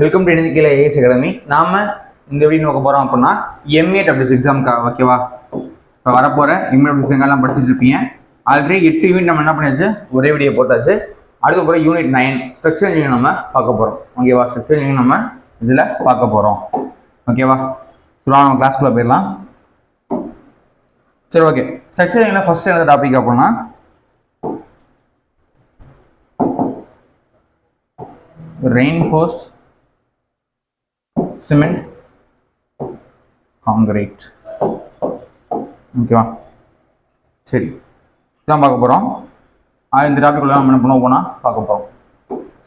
Welcome to இணையக்கில AS academy. நாம இந்த வீடியோ நோக்க போகிறோம் அப்படின்னா MA எக்ஸாமுக்கா ஓகேவா. இப்போ வரப்போகிற MA எக்ஸாம்லாம் படிச்சுட்டு இருப்பீங்க. ஆல்ரெடி 8 யூனிட் நம்ம என்ன பண்ணியாச்சு, ஒரே வீடியோ போட்டாச்சு. அடுத்த போகிற யூனிட் 9 ஸ்ட்ரக்சர் இன்ஜினியரிங் நம்ம பார்க்க போகிறோம் ஓகேவா. ஸ்ட்ரக்சர் இன்ஜினியரிங் நம்ம இதில் பார்க்க போகிறோம் ஓகேவா. ஸோ நம்ம கிளாஸ்க்குள்ளே போயிடலாம். சரி ஓகே. ஸ்ட்ரக்சர் இன்ஜினியரிங் ஃபர்ஸ்ட் என்ன டாபிக் அப்படின்னா reinforced cement concrete ஓகேவா. சரி இதான் பார்க்க போகிறோம். இந்த டாபிக் நம்ம என்ன பண்ண போனால் பார்க்க போகிறோம்.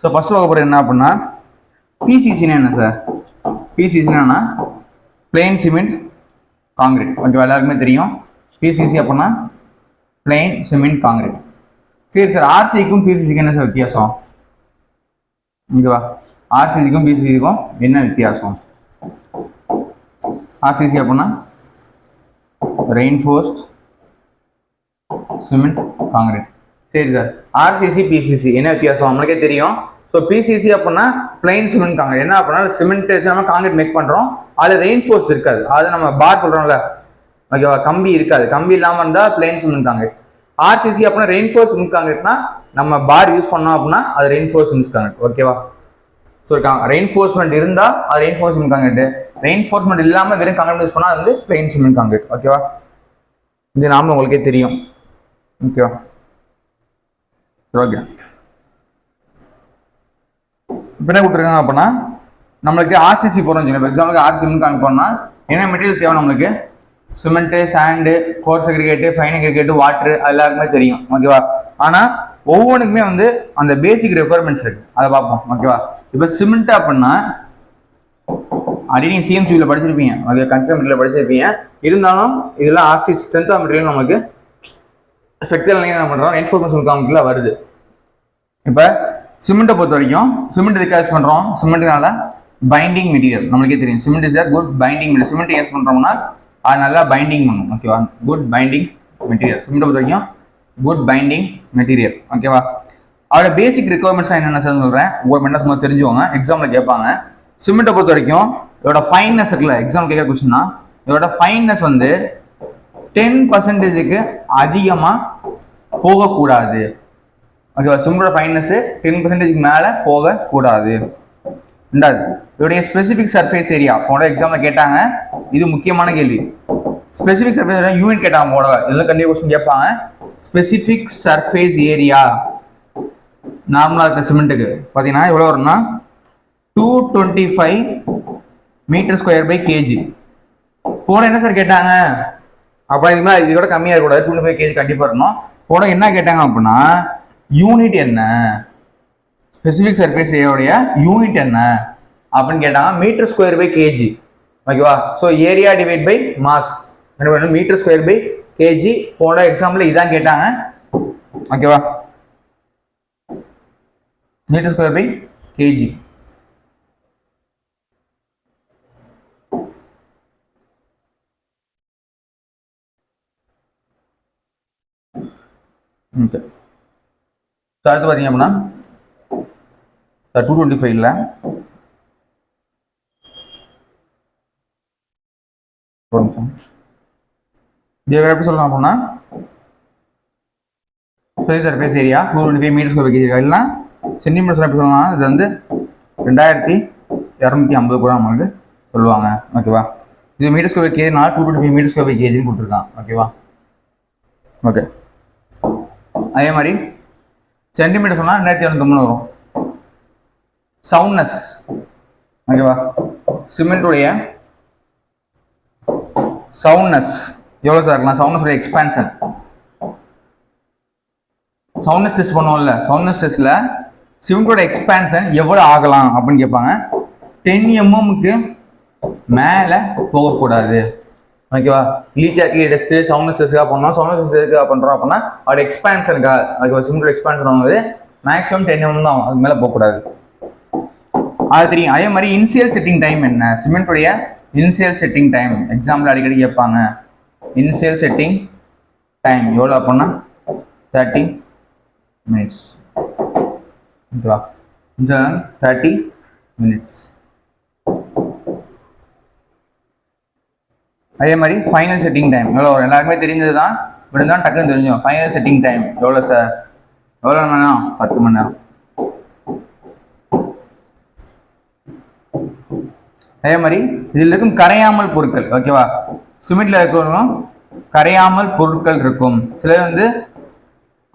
ஸோ ஃபர்ஸ்ட் பார்க்க போகிறது என்ன அப்படின்னா பிசிசினா என்ன சார்? பிசிசினா பிளெயின் சிமெண்ட் காங்கிரீட் ஓகேவா. எல்லாருக்குமே தெரியும் பிசிசி அப்படின்னா பிளெயின் சிமெண்ட் காங்கிரீட். சரி சார், ஆர்சிக்கும் பிசிசிக்கும் என்ன சார் வித்தியாசம் ஓகேவா? ஆர்சிசிக்கும் பிசிசிக்கும் என்ன வித்தியாசம்? ஆர்சிசி அப்படின்னா ரெயின்ஃபோர்ஸ்ட் சிமெண்ட் காங்கிரீட். சரி சார், ஆர்சிசி பிசிசி என்ன வித்தியாசம் நம்மளுக்கே தெரியும். ஸோ பிசிசி அப்படின்னா பிளைன் சிமெண்ட் காங்கிரீட். என்ன அப்படின்னா சிமெண்ட் வச்சு நம்ம காங்கிரீட் மேக் பண்ணுறோம். அதில் ரெயின்ஃபோர்ஸ் இருக்காது. அது நம்ம பார் சொல்கிறோம்ல ஓகேவா, கம்பி இருக்காது. கம்பி இல்லாமல் இருந்தால் பிளைன் சிமெண்ட் காங்கிரீட். ஆர்சிசி அப்படின்னா ரெயின்ஃபோர்ஸ் சிமெண்ட் காங்கிரீட்னா நம்ம பார் யூஸ் பண்ணோம் அப்படின்னா அது ரெயின்ஃபோர்ஸ் சிமெண்ட் காங்கிரீட் ஓகேவா. ஸோ ரெயின்ஃபோர்ஸ்மெண்ட் இருந்தால் அது ரெயின்ஃபோர்ஸ் சிமெண்ட் காங்கிரீட். ரெயின்ஃபோர்ஸ்மெண்ட் இல்லாமல் வெறும் காங்கிரீட் யூஸ் பண்ணால் அது வந்து பிளைன் சிமெண்ட் காங்கிரீட் ஓகேவா. இது நாம உங்களுக்கே தெரியும் ஓகேவா. ஓகே, இப்போ என்ன கொடுத்துருக்காங்க அப்படின்னா நம்மளுக்கு ஆர்சிசி போகிறோம். எக்ஸாம்பிளுக்கு ஆர்சிசி சிமெண்ட் காங்கிரீட் போனால் என்ன மெட்டீரியல் தேவை நம்மளுக்கு? Cement, sand, course aggregate, fine aggregate, water எல்லாருக்குமே தெரியும் ஓகேவா. ஆனால் ஒவ்வொன்றுக்குமே வந்து அந்த பேசிக் ரெக்குவயர்மெண்ட்ஸ் இருக்கு, அதை பார்ப்போம் ஓகேவா. இப்போ சிமெண்ட் அப்படின்னா நீங்கள் சிஎம்சியில் படிச்சிருப்பீங்க ஓகே, கன்ஸ்ட்ரக்ஷன் மெட்டீரியல் படிச்சிருப்பீங்க. இருந்தாலும் இதெல்லாம் ஆர்சி ஸ்ட்ரென்த் ஆஃப் மெட்டீரியல் நமக்கு ஸ்ட்ரக்சரல் என்ன பண்ணுறோம், ரெயின்ஃபோர்ஸ்மெண்ட் காங்கிரீட்ல வருது. இப்போ சிமெண்ட்டை பொறுத்த வரைக்கும் சிமெண்ட் எதுக்கு யூஸ் பண்ணுறோம்? சிமெண்ட்னால பைண்டிங் மெட்டீரியல் நம்மளுக்கே தெரியும். Cement is good binding material. Cement use பண்ணுறோம்னா அது நல்லா பைண்டிங் பண்ணும் ஓகேவா. குட் பைண்டிங் மெட்டீரியல் சிமெண்ட்டை பொறுத்த வரைக்கும் குட் பைண்டிங் மெட்டீரியல் ஓகேவா. அதோட பேசிக் ரெக்குவயர்மெண்ட்ஸ் என்னென்ன சார் சொல்கிறேன், ஒரு மெட்டர்ஸ் முதல் தெரிஞ்சுக்கோங்க. எக்ஸாமில் கேட்பாங்க. சிமெண்ட்டை பொறுத்த வரைக்கும் இதோட ஃபைன்னஸ் இருக்குல்ல, எக்ஸாம் கேட்குற கொஸ்டின்னா இதோட ஃபைன்னஸ் வந்து 10% அதிகமாக போகக்கூடாது ஓகேவா. சிமெண்டோட ஃபைன்னஸ் 10% மேலே போகக்கூடாது. ரெண்டாவது, இதோடைய ஸ்பெசிஃபிக் சர்ஃபேஸ் ஏரியா போன எக்ஸாமில் கேட்டாங்க. இது முக்கியமான கேள்வி. ஸ்பெசிஃபிக் சர்ஃபேஸ் ஏரியா யூனிட் கேட்டாங்க போட, இதெல்லாம் கண்டிப்பாக கொஸ்டின் கேட்பாங்க. ஸ்பெசிஃபிக் சர்ஃபேஸ் ஏரியா நார்மலாக இருக்க சிமெண்ட்டுக்கு பார்த்தீங்கன்னா எவ்வளோ வரும்னா 225 m²/kg. போன என்ன சார் கேட்டாங்க? அப்போ இதுக்கு மேலே இதோட கம்மியாக இருக்கக்கூடாது, 25 kg கண்டிப்பாக இருக்கணும். போன என்ன கேட்டாங்க அப்படின்னா யூனிட் என்ன, ஸ்பெசிஃபிக் சர்ஃபேஸ் ஏரியாவுடைய யூனிட் என்ன அப்படின்னு கேட்டாங்க. m²/kg ஓகேவா. So area divide by mass என்ன பண்ணணும், m²/kg. போன எக்ஸாம்பிள் இதான் கேட்டாங்க ஓகேவா. m²/kg. ஓகே, அடுத்து பார்த்தீங்க அப்படின்னா 225ல ஒரு நிமிஷம் இது எப்படி சொல்லலாம் அப்படின்னா சர்ஃபேஸ் ஏரியா 225 m²/kg இல்லைன்னா சென்டிமீட்டர்ஸ் எப்படி சொல்லலாம், இது வந்து 2250 கூட நம்மளுக்கு சொல்லுவாங்க ஓகேவா. இது m²/kg 225 m²/kg கொடுத்துருக்கான் ஓகேவா. ஓகே, அதே மாதிரி சென்டிமீட்டர் சொன்னால் 2250 வரும். சவுண்ட்னஸ் ஓகேவா, சிமெண்ட்டுடைய சவுண்ட்னஸ் எவ்வளோ சார் இருக்கலாம்? சவுண்ட்னஸ் எக்ஸ்பான்ஷன், சவுண்ட்னஸ் டெஸ்ட் பண்ணுவோம்ல, சவுண்ட்னஸ் டெஸ்ட்டில் சிமெண்ட்டோட எக்ஸ்பான்ஷன் எவ்வளோ ஆகலாம் அப்படின்னு கேட்பாங்க. 10 mm மேலே போகக்கூடாது ஓகேவா. லீச்சாக்கி டெஸ்ட்டு சவுண்ட்னஸ் டெஸ்ட்டுக்காக பண்ணோம். சவுண்ட்னஸ் டெஸ்ட் எதுக்காக பண்ணுறோம் அப்படின்னா அதோட எக்ஸ்பான்ஷனுக்காக ஓகேவா. சிமெண்ட்டோட எக்ஸ்பான்ஷன் ஆகுது மேக்ஸிமம் 10 mm தான், அதுக்கு மேலே போகக்கூடாது, அது தெரியும். அதே மாதிரி இனிஷியல் செட்டிங் டைம் என்ன, சிமெண்ட்டுடைய இனிஷியல் செட்டிங் டைம் எக்ஸாம்பிள் அடிக்கடி கேட்பாங்க. இனிஷியல் செட்டிங் டைம் எவ்வளோ அப்படின்னா 30 minutes. 30 minutes. அதே மாதிரி ஃபைனல் செட்டிங் டைம் எவ்வளோ வரும் எல்லாருக்குமே தெரிஞ்சது தான், இப்படி தான் டக்குன்னு தெரிஞ்சோம். ஃபைனல் செட்டிங் டைம் எவ்வளோ சார், எவ்வளோ மணி நேரம்? 10 மணி நேரம். அதே மாதிரி இதில் இருக்கும் கரையாமல் பொருட்கள், ஓகேவா, சிமெண்ட்ல இருக்கணும் கரையாமல் பொருட்கள் இருக்கும். சில வந்து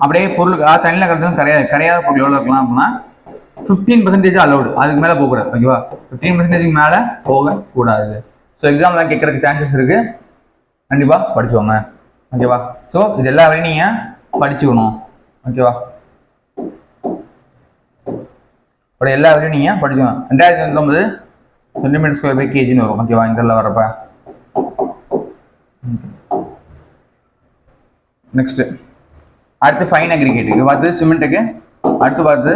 அப்படியே பொருள் தண்ணியில் கலந்து கரையாத பொருள் எவ்வளோ இருக்கலாம் அப்படின்னா 15% அலௌடு, அதுக்கு மேலே போகக்கூடாது, ஓகேவா. 15% மேலே போகக்கூடாது. ஸோ எக்ஸாம்லாம் கேட்கறதுக்கு சான்சஸ் இருக்கு, கண்டிப்பாக படிச்சுக்கோங்க, ஓகேவா. ஸோ இது எல்லா வரையும் நீங்கள் படிச்சுக்கணும், ஓகேவா. எல்லா வரையும் நீங்கள் படிச்சுக்கணும். 2019 சென்டிமீட்டர் ஸ்கொயர் பை கேஜின்னு வரும், ஓகேவா. இதெல்லாம் வரப்ப நெக்ஸ்ட் அடுத்து ஃபைன் அக்ரிகேட். இது பார்த்து சிமெண்ட்டுக்கு, அடுத்து பார்த்து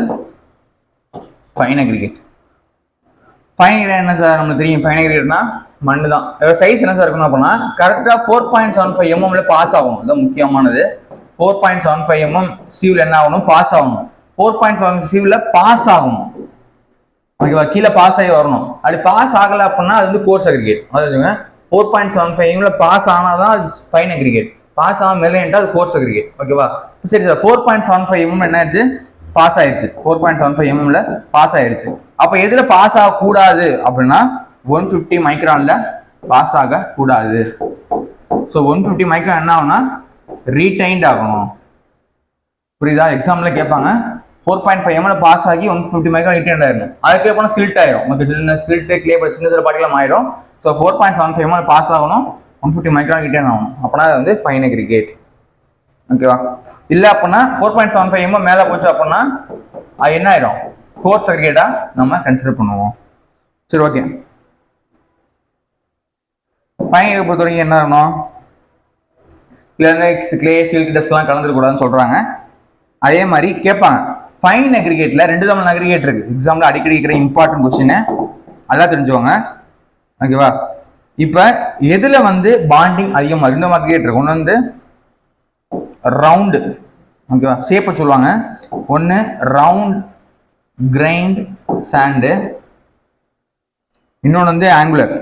ஃபைன் அக்ரிகேட். ஃபைன் அக்ரிகேட் என்ன சார் நமக்கு தெரியும், ஃபைன் அக்ரிகேட்னா மண்ணு தான். சைஸ் என்ன சார் இருக்கணும் அப்படின்னா கரெக்டாக 4.75 mm பாஸ் ஆகணும், இதுதான் முக்கியமானது. 4.75 mm சீவில் என்ன ஆகணும், பாஸ் ஆகணும். 4.7 சீவில் பாஸ் ஆகணும், ஓகேவா. கீழே பாஸ் ஆகி வரணும். அப்படி பாஸ் ஆகலை அப்படின்னா அது வந்து கோர்ஸ் அக்ரிகேட். அதாவது 4.75 mm பாஸ் ஆனால் தான் அது ஃபைன் அக்ரிகேட், பாஸ் ஆகாம மேலேன்ட்டு அது கோர்ஸ் அக்ரிகேட், ஓகேவா. சரி சார் 4.75 mm என்ன ஆயிடுச்சு, பாஸ் ஆயிடுச்சு. 4.75 mm பாஸ் ஆயிடுச்சு. அப்போ எதுல பாஸ் ஆகக்கூடாது அப்படின்னா 150 மைக்ரான்ல பாஸ் ஆக கூடாது. ஸோ 150 மைக்ரான் என்ன ஆகும்னா ரீடைன்ட் ஆகணும், புரியுதா. எக்ஸாம்ல கேட்பாங்க 4.5 mm பாஸ் ஆகி 150 மைக்ரான் ரீடைன்ட் ஆயிடும், அதுக்கு போனால் சில்ட் ஆயிடும், உங்களுக்கு சின்ன சில்ட் கிளே சின்ன சில பாட்டிலாம் ஆயிடும். ஸோ 4.75 mm பாஸ் ஆகணும், 150 மைக்ரான் ரீடைன் ஆகணும், அப்படின்னா அது வந்து ஃபைன் அக்ரிகேட், ஓகேவா. இல்லை அப்படின்னா 4.75 mm மேலே போச்சு அப்படின்னா அது என்ன ஆயிடும், கோர்ஸ் அக்ரிகேட்டா நம்ம கன்சிடர் பண்ணுவோம். சரி, ஓகே. ஃபைன் அக்ரிகேட் பொறுத்த வரைக்கும் என்ன இருக்கணும், இல்லை கிளே சில்க் டஸ்ட்லாம் கலந்துருக்கூடாதுன்னு சொல்றாங்க. அதே மாதிரி கேட்பாங்க ஃபைன் அக்ரிகேட்ல 2 விதமான அக்ரிகேட் இருக்கு. எக்ஸாம்ல அடிக்கடி இருக்கிற இம்பார்ட்டன்ட் கொஸ்டின் அதெல்லாம் தெரிஞ்சுக்கோங்க, ஓகேவா. இப்போ எதுல வந்து பாண்டிங் அதிகமாக இருக்கு, இந்த அக்ரிகேட் இருக்கு. ஒன்று வந்து ரவுண்டு, ஓகேவா, ஷேப்பை சொல்லுவாங்க. ஒன்று ரவுண்ட் கிரைண்ட் சாண்டு, இன்னொன்று வந்து ஆங்குலர்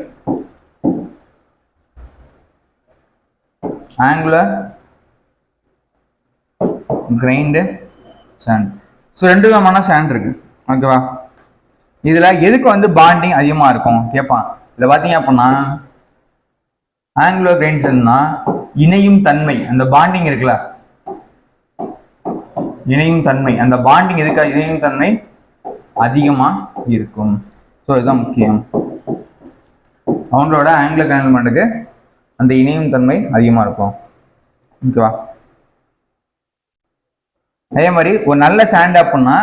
கிரைண்டு சாண்ட். ஸோ 2 விதமான சாண்ட் இருக்கு, ஓகேவா. இதுல எதுக்கு வந்து பாண்டிங் அதிகமா இருக்கும் கேட்பான். இதுல பாத்தீங்க அப்படின்னா ஆங்குலர் கிரைண்ட் சாண்ட்னா இணையும் தன்மை, அந்த பாண்டிங் இருக்குல்ல, இணையும் தன்மை, அந்த பாண்டிங் எதுக்கு இணையும் தன்மை அதிகமா இருக்கும். ஸோ இதுதான் முக்கியம். அவங்களோட ஆங்குலர் கிரைண்ட் அந்த இணையும் தன்மை அதிகமா இருக்கும், ஓகேவா. அதே மாதிரி ஒரு நல்ல சாண்ட் அப்படின்னா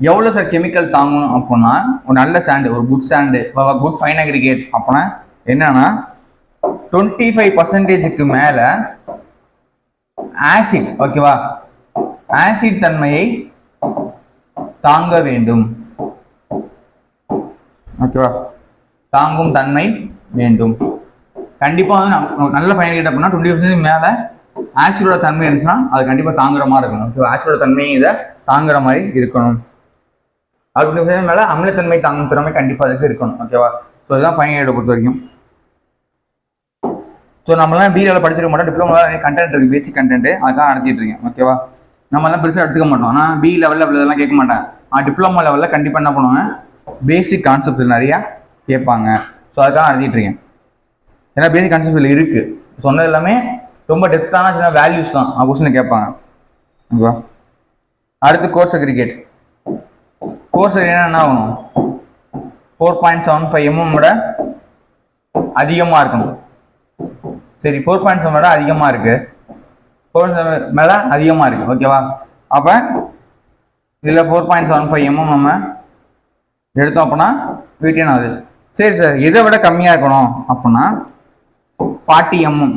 எவ்வளோ சார் கெமிக்கல் தாங்கணும் அப்படின்னா, ஒரு நல்ல சாண்டு, ஒரு good sand, good fine aggregate அப்படின்னா என்னன்னா 25% மேல ஆசிட், ஓகேவா, ஆசிட் தன்மையை தாங்க வேண்டும், ஓகேவா, தாங்கும் தன்மை வேண்டும். கண்டிப்பா வந்து நல்ல ஃபைன் அக்ரிகேட் அப்படின்னா 20% மேல ஆசிடோட தன்மை இருந்துச்சுன்னா அது கண்டிப்பா தாங்குற மாதிரி இருக்கணும். ஆசிடோட தன்மையை இதை தாங்குற மாதிரி இருக்கணும். அது மேல அமிலத்தன்மை தாங்கும் திறமை கண்டிப்பா அதுக்கு இருக்கணும், ஓகேவா. ஸோ இதுதான் ஃபைன் அக்ரிகேட்டை பொறுத்த வரைக்கும். ஸோ நம்மளாம் பிஏல படிச்சிருக்க மாட்டோம், டிப்ளமோல கண்டென்ட் இருக்கு, பேசிக் கண்டென்ட், அதுதான் நடத்திட்டு இருக்கேன், ஓகேவா. நம்மளாம் பெருசாக எடுத்துக்க மாட்டோம். ஆனால் பி லெவலில் இதெல்லாம் கேட்க மாட்டேன். டிப்ளமோ லெவலில் கண்டிப்பாக என்ன பண்ணுவாங்க, பேசிக் கான்செப்ட் நிறையா கேட்பாங்க. ஸோ அதுக்காக நடத்திட்டு இருக்கேன். ஏன்னா பேசிக் கான்செப்ட் இருக்கு, சொன்னது எல்லாமே ரொம்ப டெப்த்தான சின்ன வேல்யூஸ் தான் கொஸ்டின் கேட்பாங்க, ஓகேவா. அடுத்து கோர்ஸ் அக்ரிகேட். கோர்ஸ் அக்ரிகேட் என்ன ஆகணும், 4.75 mm விட அதிகமாக இருக்கணும். சரி, 4.7 விட அதிகமாக இருக்கு, 4.7 மேல அதிகமாக இருக்கு, ஓகேவா. அப்போ இதில் 4.75 mm நம்ம எடுத்தோம் அப்படின்னா வீட்டின் ஆகுது. சரி சார், இதை விட கம்மியாக இருக்கணும் அப்படின்னா 40 mm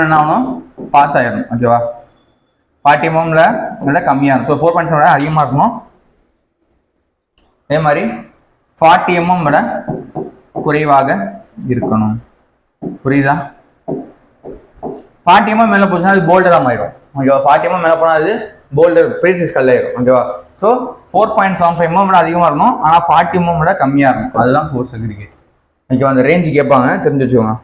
என்ன ஆகணும், பாஸ் ஆகிடணும், ஓகேவா. 40 mm விட கம்மியாக இருக்கும். ஸோ 4.7 விட அதிகமாக இருக்கணும். அதே மாதிரி 40 mm விட குறைவாக இருக்கணும், புரியுதா. 40 mm மேலே போச்சுன்னா அது போல்டராக மாறிடும், ஓகேவா. 40 mm மேலே போனால் அது போல்டர் ப்ரீசியஸ் கல்லாயிடும், ஓகேவா. ஸோ 4.75 mm விட அதிகமாக இருக்கணும், ஆனால் 40 mm விட கம்மியாக இருக்கும். அதுதான் கோர்ஸ் அக்ரிகேட், ஓகேவா, அந்த ரேஞ்சு கேட்பாங்க, தெரிஞ்சு வச்சுக்கோங்க.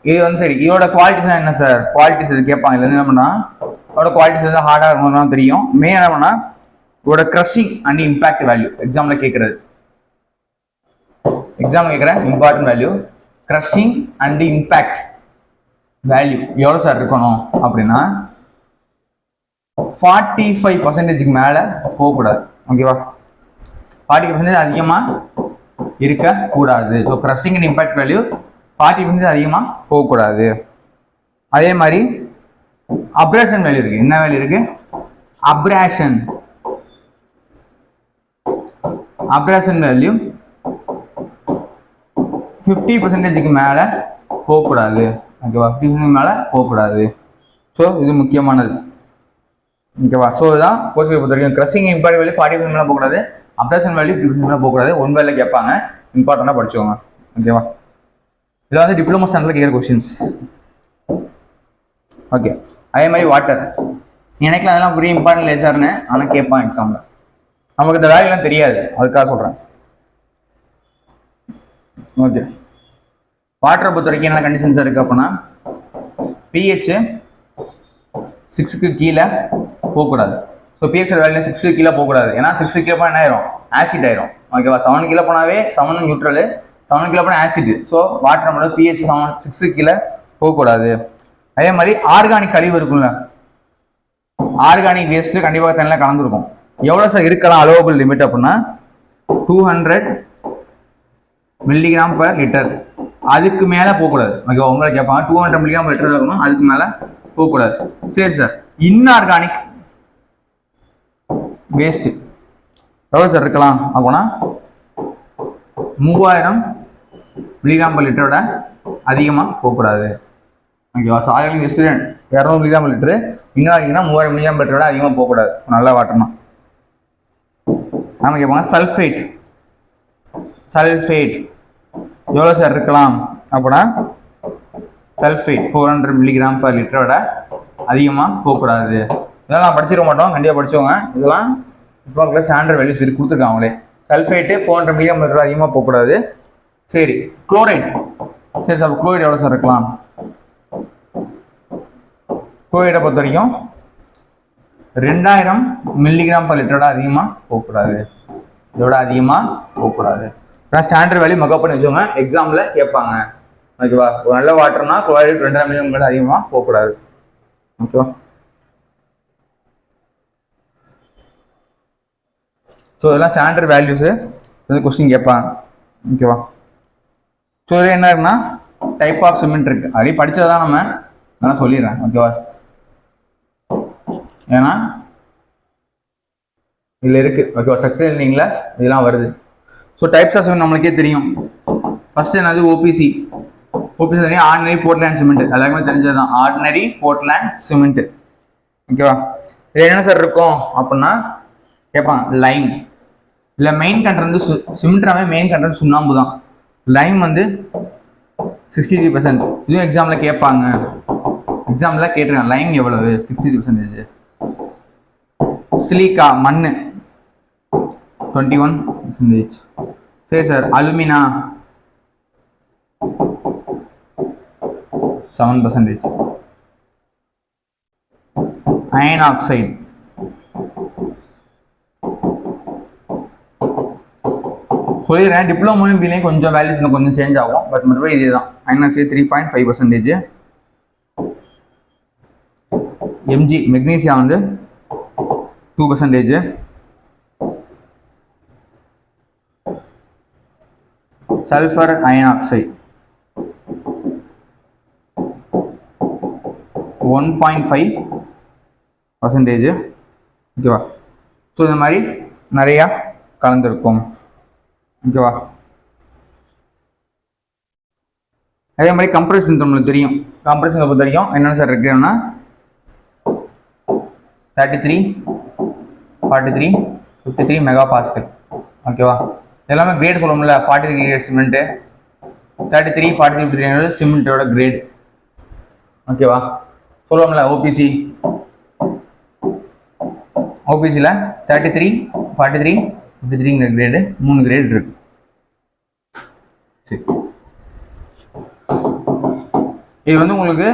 இது வந்து சரி, இதோட குவாலிட்டிஸ் என்ன சார், குவாலிட்டிஸ் இது கேட்பாங்க. இல்லை என்ன பண்ணா இதோட குவாலிட்டிஸ் வந்து ஹார்டாக இருக்கணும் தெரியும். மெயின் என்ன பண்ணா இதோட க்ரஷிங் அண்ட் இம்பாக்ட் வேல்யூ எக்ஸாமில் கேட்குறது. எக்ஸாம் கேட்குற important value crushing and impact value எவ்வளோ சார் இருக்கணும் அப்படின்னா 45% மேலே போகக்கூடாது. ஓகேவா, 40% அதிகமாக இருக்கக்கூடாது. So crushing and impact value 40% அதிகமாக போகக்கூடாது. அதே மாதிரி அப்ரேஷன் வேல்யூ இருக்கு. என்ன வேல்யூ இருக்கு? அப்ரேஷன் வேல்யூ 50% மேலே போகக்கூடாது. ஓகேவா, 50% மேலே போகக்கூடாது. ஸோ இது முக்கியமானது. ஓகேவா, ஸோ இதுதான் கோர்ஸ் பொறுத்த வரைக்கும். க்ரஷிங் இம்பாக்ட் வேல்யூ 40% மேலே போகக்கூடாது, அப்ரேஷன் வேல்யூ 50% மேலே போகக்கூடாது. ஒன் வேலை கேட்பாங்க, இம்பார்ட்டண்டாக படிச்சுக்கோங்க. ஓகேவா, இதெல்லாம் வந்து டிப்ளமோ ஸ்டாண்டர்டில் கேட்குற கொஸ்டின்ஸ். ஓகே, அதே மாதிரி வாட்டர் நினைக்கலாம் அதெல்லாம் பெரிய இம்பார்ட்டன்ட் இல்லை சார்னு, ஆனால் கேட்பான் எக்ஸாமில். நமக்கு இந்த வேலையெல்லாம் தெரியாது, அதுக்காக சொல்கிறேன். ஓகே, வாட்டரை பொறுத்த வரைக்கும் என்ன கண்டிஷன்ஸ் இருக்குது அப்படின்னா pH 6க்கு கீழே போகக்கூடாது. ஸோ pH வேல்யூ 6க்கு கீழே போகக்கூடாது. ஏன்னா 6க்கு கீழே போனால் என்ன ஆயிரும்? ஆசிட் ஆயிரும். ஓகேவா, 7 கீழே போனாவே 7 நியூட்ரலு, 7 கிலோ போனால் ஆசிட். ஸோ வாட்டர் நம்மளோட pH 6 கீழே போகக்கூடாது. அதே மாதிரி ஆர்கானிக் கழிவு இருக்கும்ல, ஆர்கானிக் வேஸ்ட்டு கண்டிப்பாக தண்ணியில் கலந்துருக்கும். எவ்வளோ சார் இருக்கலாம் அலோவபிள் லிமிட் அப்படின்னா 200 மில்லிகிராம் பர் லிட்டர். அதுக்கு மேலே போகக்கூடாது. ஓகேவா, உங்களை கேட்பாங்க 200 மில்லிகிராம் லிட்டர் இருக்கணும், அதுக்கு மேலே போகக்கூடாது. சரி சார், இன்ஆர்கானிக் வேஸ்ட்டு எவ்வளோ சார் இருக்கலாம் அப்படின்னா 3000 மில்லிகிராம் பர் லிட்டரோட அதிகமாக போகக்கூடாது. ஓகேவா, so organic waste 200 milligram litre, இன்ஆர்கானிக்னா 3000 மில்லிகிராம் லிட்டரோட அதிகமாக போகக்கூடாது. நல்லா வாட்டர்னா நம்ம கேட்பாங்க சல்ஃபேட் எவ்வளோ சார் இருக்கலாம் அப்படின்னா சல்ஃபேட் 400 மில்லிகிராம் பர் லிட்டரோட அதிகமாக போகக்கூடாது. இதெல்லாம் நான் படிச்சிருக்க மாட்டோம், கண்டிப்பாக படிச்சவங்க. இதெல்லாம் இப்போ ஸ்டாண்டர்ட் வேல்யூஸ் இருக்கு கொடுத்துருக்காங்க அவங்களே. சல்ஃபேட்டு 400 மில்லிகிராம் லிட்டர் அதிகமாக போகக்கூடாது. சரி, குளோரைட். சரி சார், குளோரைட் எவ்வளோ சார் இருக்கலாம்? குளோரைடை பொறுத்த வரைக்கும் 2000 மில்லிகிராம் பர் லிட்டரோட அதிகமாக போகக்கூடாது. இதோட அதிகமாக போகக்கூடாது. ஸ்டாண்டர்ட் வேல்யூ மக்கப் பண்ணி வச்சவங்க எக்ஸாமில் கேட்பாங்க. ஓகேவா, ஒரு நல்ல வாட்டர்னா குளோரைட் 2000 மில்லிகிராம் அதிகமாக போகக்கூடாது. ஓகேவா, ஸோ இதெல்லாம் ஸ்டாண்டர்ட் வேல்யூஸு கொஸ்டின் கேட்பாங்க. ஓகேவா, ஸோ இது என்ன இருக்குன்னா டைப் ஆஃப் சிமெண்ட் இருக்கு. அப்படி படித்ததான் நம்ம நான் சொல்லிடுறேன். ஓகேவா, ஏன்னா இதில் இருக்குது. ஓகேவா, ஸ்ட்ரக்சர் இன்ஜினியரிங்ல இதெல்லாம் வருது. ஸோ டைப்ஸ் ஆஃப் சிமெண்ட் நம்மளுக்கே தெரியும். ஃபர்ஸ்ட் என்னது? ஓபிசி. ஓபிசி தெரியும், ஆர்டினரி போர்ட்லேண்ட் சிமெண்ட். எல்லாருக்குமே தெரிஞ்சது தான், ஆர்டினரி போர்ட்லேண்ட் சிமெண்ட். ஓகேவா, இது என்ன சார் இருக்கும் அப்படின்னா கேட்பாங்க லைம். இல்லை மெயின் கண்டென்ட் வந்து சிமெண்ட்னாவே மெயின் கண்டென்ட் சுண்ணாம்பு தான். லைம் வந்து 63%. இதுவும் எக்ஸாமில் கேட்பாங்க. எக்ஸாமில் கேட்டிருக்காங்க லைம் எவ்வளவு? 63%. சிலிக்கா மண் 21%. சரி சார், அலுமினா 7%. அயன் ஆக்சைடு சொல்லிடுறேன். டிப்ளமோலையும் பிலையும் கொஞ்சம் வேல்யூஸ் கொஞ்சம் சேஞ்ச் ஆகும், பட் மறுபடியும் இதே தான். Iron oxide 3.5%. எம்ஜி மெக்னீசியா வந்து 2%. Sulphur iron oxide 1.5%. ஓகேவா, ஸோ இந்த மாதிரி நிறையா கலந்துருக்கும். ஓகேவா, அதே மாதிரி கம்ப்ரஷன் நம்மளுக்கு தெரியும். கம்ப்ரஷனை பொறுத்த வரைக்கும் என்னென்ன சார் இருக்குன்னா 33, 43, 53 மெகா பாஸ்கல். ஓகேவா, எல்லாமே கிரேட் சொல்லணும்ல. 43 கிரேட் சிமெண்ட்டு, 33, 43, 53 சிமெண்ட்டோட கிரேடு. ஓகேவா, சொல்லுவோம்ல ஓபிசியில் 33, 43, 53 கிரேடு 3 கிரேட் இருக்கு. சரி, இது வந்து உங்களுக்கு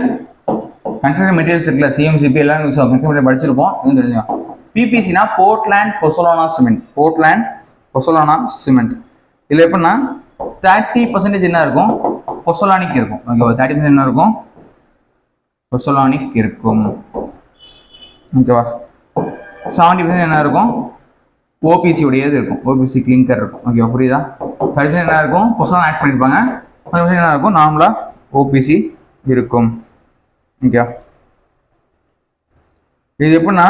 கன்ஸ்ட்ரக்ஷன் மெட்டீரியல்ஸ் இருக்குல்ல, சிஎம்சிபி எல்லாம் கன்ஸ்ட்ரக்ஷன் மெட்டீரியல் படிச்சிருப்போம். இது தெரிஞ்சுக்கோங்க. பிபிசினா Portland pozzolana cement. Portland pozzolana cement. இதில் எப்படின்னா 30% என்ன இருக்கும், பொசோலானிக் இருக்கும். ஓகேவா, 30% என்ன இருக்கும், பொசோலானிக் இருக்கும். ஓகேவா, 70% என்ன இருக்கும், ஓபிசி உடையது இருக்கும். ஓபிசி கிளிங்கர் இருக்கும். ஓகேவா, புரியுதா? 30% என்ன இருக்கும், பொசோலான் ஆட் பண்ணியிருப்பாங்க. 20% என்ன இருக்கும், நார்மலாக ஓபிசி இருக்கும். ஓகே, இது எப்படின்னா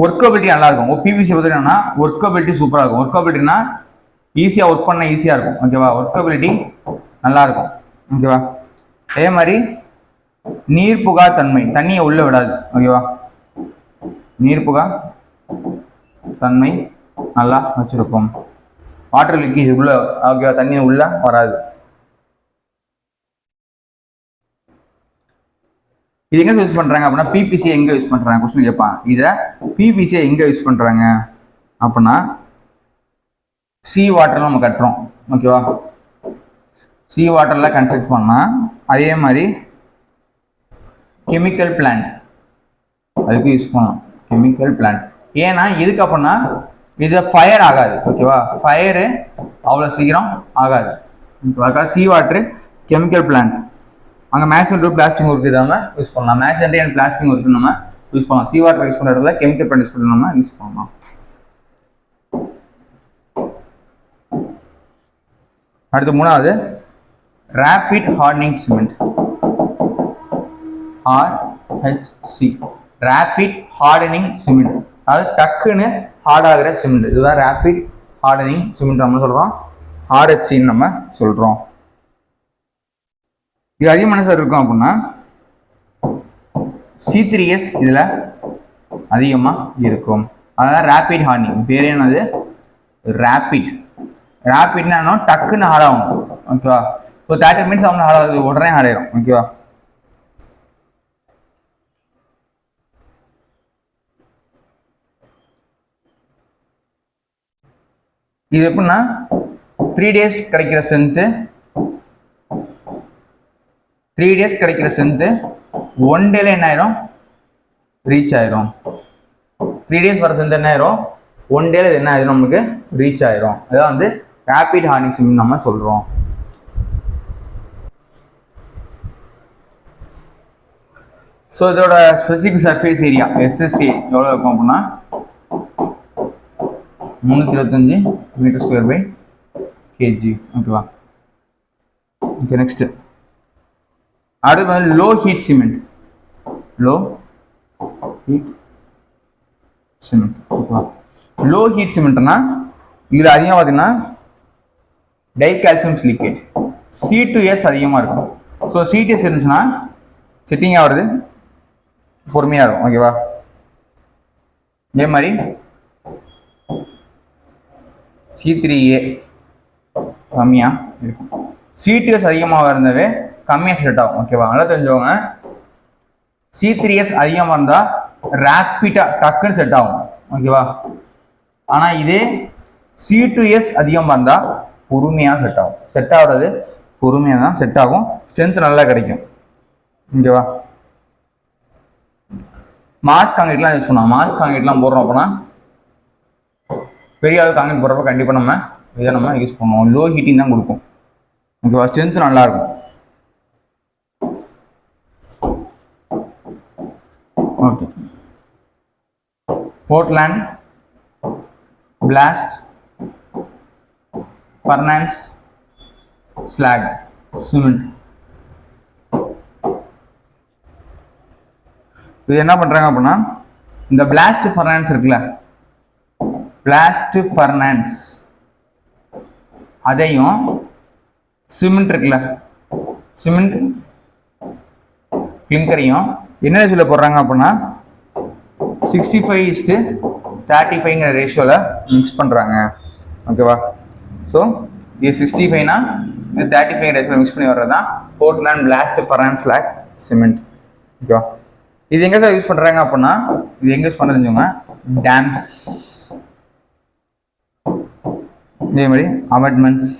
ஒர்க்கபிலிட்டி நல்லா இருக்கும். பிபிசி பற்றி என்னன்னா ஒர்க்கபிலிட்டி சூப்பராக இருக்கும். ஒர்க்கபிலிட்டினா ஈஸியாக ஒர்க் பண்ண ஈஸியாக இருக்கும். ஓகேவா, ஒர்க்கபிலிட்டி நல்லா இருக்கும். ஓகேவா, அதே மாதிரி நீர் புகா தன்மை, தண்ணியை உள்ள விடாது. ஓகேவா, நீர் புகா தன்மை நல்லா வச்சிருக்கும். வாட்டர் லீக்கேஜ் உள்ள, ஓகேவா, தண்ணியை உள்ள வராது. இது எங்கே யூஸ் பண்ணுறாங்க அப்படின்னா பிபிசி எங்கே யூஸ் பண்ணுறாங்க கொஸ்டின் கேட்பான். இதை பிபிசியை எங்கே யூஸ் பண்ணுறாங்க அப்படின்னா சி வாட்டரில் நம்ம கட்டுறோம். ஓகேவா, சி வாட்டரில் கன்ஸ்ட்ரக்ட் பண்ணால் அதே மாதிரி கெமிக்கல் பிளான்ட் அதுக்கு யூஸ் பண்ணலாம். கெமிக்கல் பிளான்ட் ஏன்னா எதுக்கு அப்படின்னா இது ஃபயர் ஆகாது. ஓகேவா, ஃபயரு அவ்வளோ சீக்கிரம் ஆகாது. ஓகேவா, சி வாட்டரு கெமிக்கல் பிளான்ட். அங்கே மேக்ஸிமம் பிளாஸ்டிக் ஒர்க் நம்ம யூஸ் பண்ணலாம். மேக்ஸிமம் அண்ட் பிளாஸ்டிக் ஒர்க் நம்ம யூஸ் பண்ணலாம். சி வாட்டர் யூஸ் பண்ணுற இடத்துல கெமிக்கல் பிளான்ட் யூஸ் பண்ணி நம்ம யூஸ் பண்ணலாம். அடுத்து மூணாவது rapid hardening cement, RHC. Rapid hardening cement, அதாவது டக்குன்னு ஹார்ட் ஆகிற சிமெண்ட். இதுதான் ரேபிட் ஹார்டனிங் சிமெண்ட் நம்ம சொல்கிறோம். ஆர்ஹெச்சின்னு நம்ம சொல்கிறோம். இது அதிகமான சார் இருக்கும் அப்படின்னா C3S இதில் அதிகமாக இருக்கும். அதாவது ரேபிட் ஹார்டனிங் பேர் என்னது, ரேபிட். ரேபிட்னா டக்குன்னு ஹார்ட் ஆகும். ஓகேவா, ஸோ 30 minutes அவங்க ஹார்ட் ஆகுது, உடனே ஹார்ட் ஆயிரும். ஓகேவா, இது எப்படின்னா 3 days கிடைக்கிற ஸ்ட்ரென்த்து, 3 days கிடைக்கிற ஸ்ட்ரென்த்து 1 dayல என்ன ஆயிரும், ரீச் ஆயிரும். 3 days வர ஸ்ட்ரென்த் என்ன ஆயிரும், 1 dayல இது என்ன ஆயிரும், நமக்கு ரீச் ஆயிரும். அதான் வந்து ரேபிட் ஹார்டனிங் சிமெண்ட் நம்ம சொல்றோம். ஸோ இதோட ஸ்பெசிஃபிக் சர்ஃபேஸ் ஏரியா SSA எவ்வளோ இருக்கும் அப்படின்னா 325 m²/kg. ஓகேவா, ஓகே. நெக்ஸ்ட் அடுத்து வந்து low heat cement. Low heat cement. ஓகேவா, லோ ஹீட் சிமெண்ட்னா இதில் அதிகமாக பார்த்தீங்கன்னா டைகால்சியம் சிலிக்கேட் C2S அதிகமாக இருக்கும். ஸோ C2S இருந்துச்சுன்னா செட்டிங் ஆகிறது பொறுமையாக இருக்கும். ஓகேவா, இதே மாதிரி C3A கம்மியாக இருக்கும். C2S அதிகமாக இருந்தவே கம்மியாக செட் ஆகும். ஓகேவா, நல்லா தெரிஞ்சவங்க C3S அதிகமாக இருந்தால் ரேப்பிடாக டக்குன்னு செட் ஆகும். ஓகேவா, ஆனால் இதே C2S அதிகமாக இருந்தால் பொறுமையாக செட் ஆகும். செட் ஆகுறது பொறுமையாக தான் செட் ஆகும், ஸ்ட்ரென்த் நல்லா கிடைக்கும். ஓகேவா, மாஸ் காங்கிரீட்லாம் யூஸ் பண்ணுவோம். மாஸ் காங்கிரீட்லாம் போடுறோம் அப்படின்னா பெரிய அளவு காங்கிரீட் போடுறப்ப கண்டிப்பாக நம்ம இதை நம்ம யூஸ் பண்ணுவோம். லோ ஹீட்டிங் தான் கொடுக்கும். ஓகேவா, ஸ்ட்ரென்த் நல்லா இருக்கும். Okay, Portland blast furnace slag cement. இது என்ன பண்றாங்க அப்படின்னா இந்த பிளாஸ்ட் ஃபர்னான்ஸ் இருக்குல்ல, பிளாஸ்ட் ஃபர்னான்ஸ் அதையும் சிமெண்ட் இருக்குல்ல, சிமெண்ட் கிளிங்கரையும் என்ன ரேஷியோல போடுறாங்க அப்படின்னா 65:35ங்கிற ரேஷியோவில் மிக்ஸ் பண்ணுறாங்க. ஓகேவா, ஸோ இது 65னா இது 35 ரேஷியோவில் மிக்ஸ் பண்ணி வர்றது தான் Portland blast furnace slag cement. ஓகேவா, இது எங்கே சார் யூஸ் பண்ணுறாங்க அப்படின்னா இது எங்கே யூஸ் பண்ணுறதுங்க, டேம்ஸ், இதே மாதிரி அபார்ட்மெண்ட்ஸ்,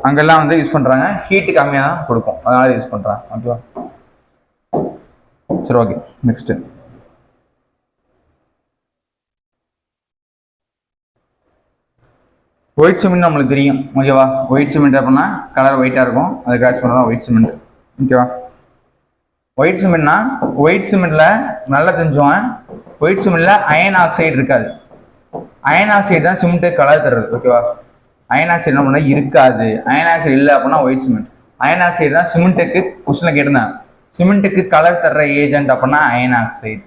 அங்கெல்லாம் வந்து யூஸ் பண்ணுறாங்க. ஹீட்டு கம்மியாக தான் கொடுக்கும், அதனால யூஸ் பண்ணுறாங்க. ஓகேவா? சரி, ஓகே. நெக்ஸ்ட்டு ஒயிட் சிமெண்ட் நம்மளுக்கு தெரியும். ஓகேவா? ஒயிட் சிமெண்ட் அப்படின்னா கலர் ஒயிட்டாக இருக்கும், அதை கிராச் பண்ணுறோம் ஒயிட் சிமெண்ட். ஓகேவா? ஒயிட் சிமெண்ட்னா ஒயிட் சிமெண்ட்டில் நல்லா தெரிஞ்சுவாங்க, ஒயிட் சிமெண்ட்டில் அயன் ஆக்சைடு இருக்காது. அயன் ஆக்சைடு தான் சிமெண்ட்டு கலர் தருது. ஓகேவா? அயன் ஆக்சைடு என்ன பண்ணால் இருக்காது. அயன் ஆக்சைடு இல்லை அப்படின்னா ஒயிட் சிமெண்ட். அயன் ஆக்சைடு தான் சிமெண்ட்டுக்கு கொஸ்டினில் கேட்டிருந்தேன், சிமெண்ட்டுக்கு கலர் தர்ற ஏஜென்ட் அப்படின்னா அயன் ஆக்சைடு.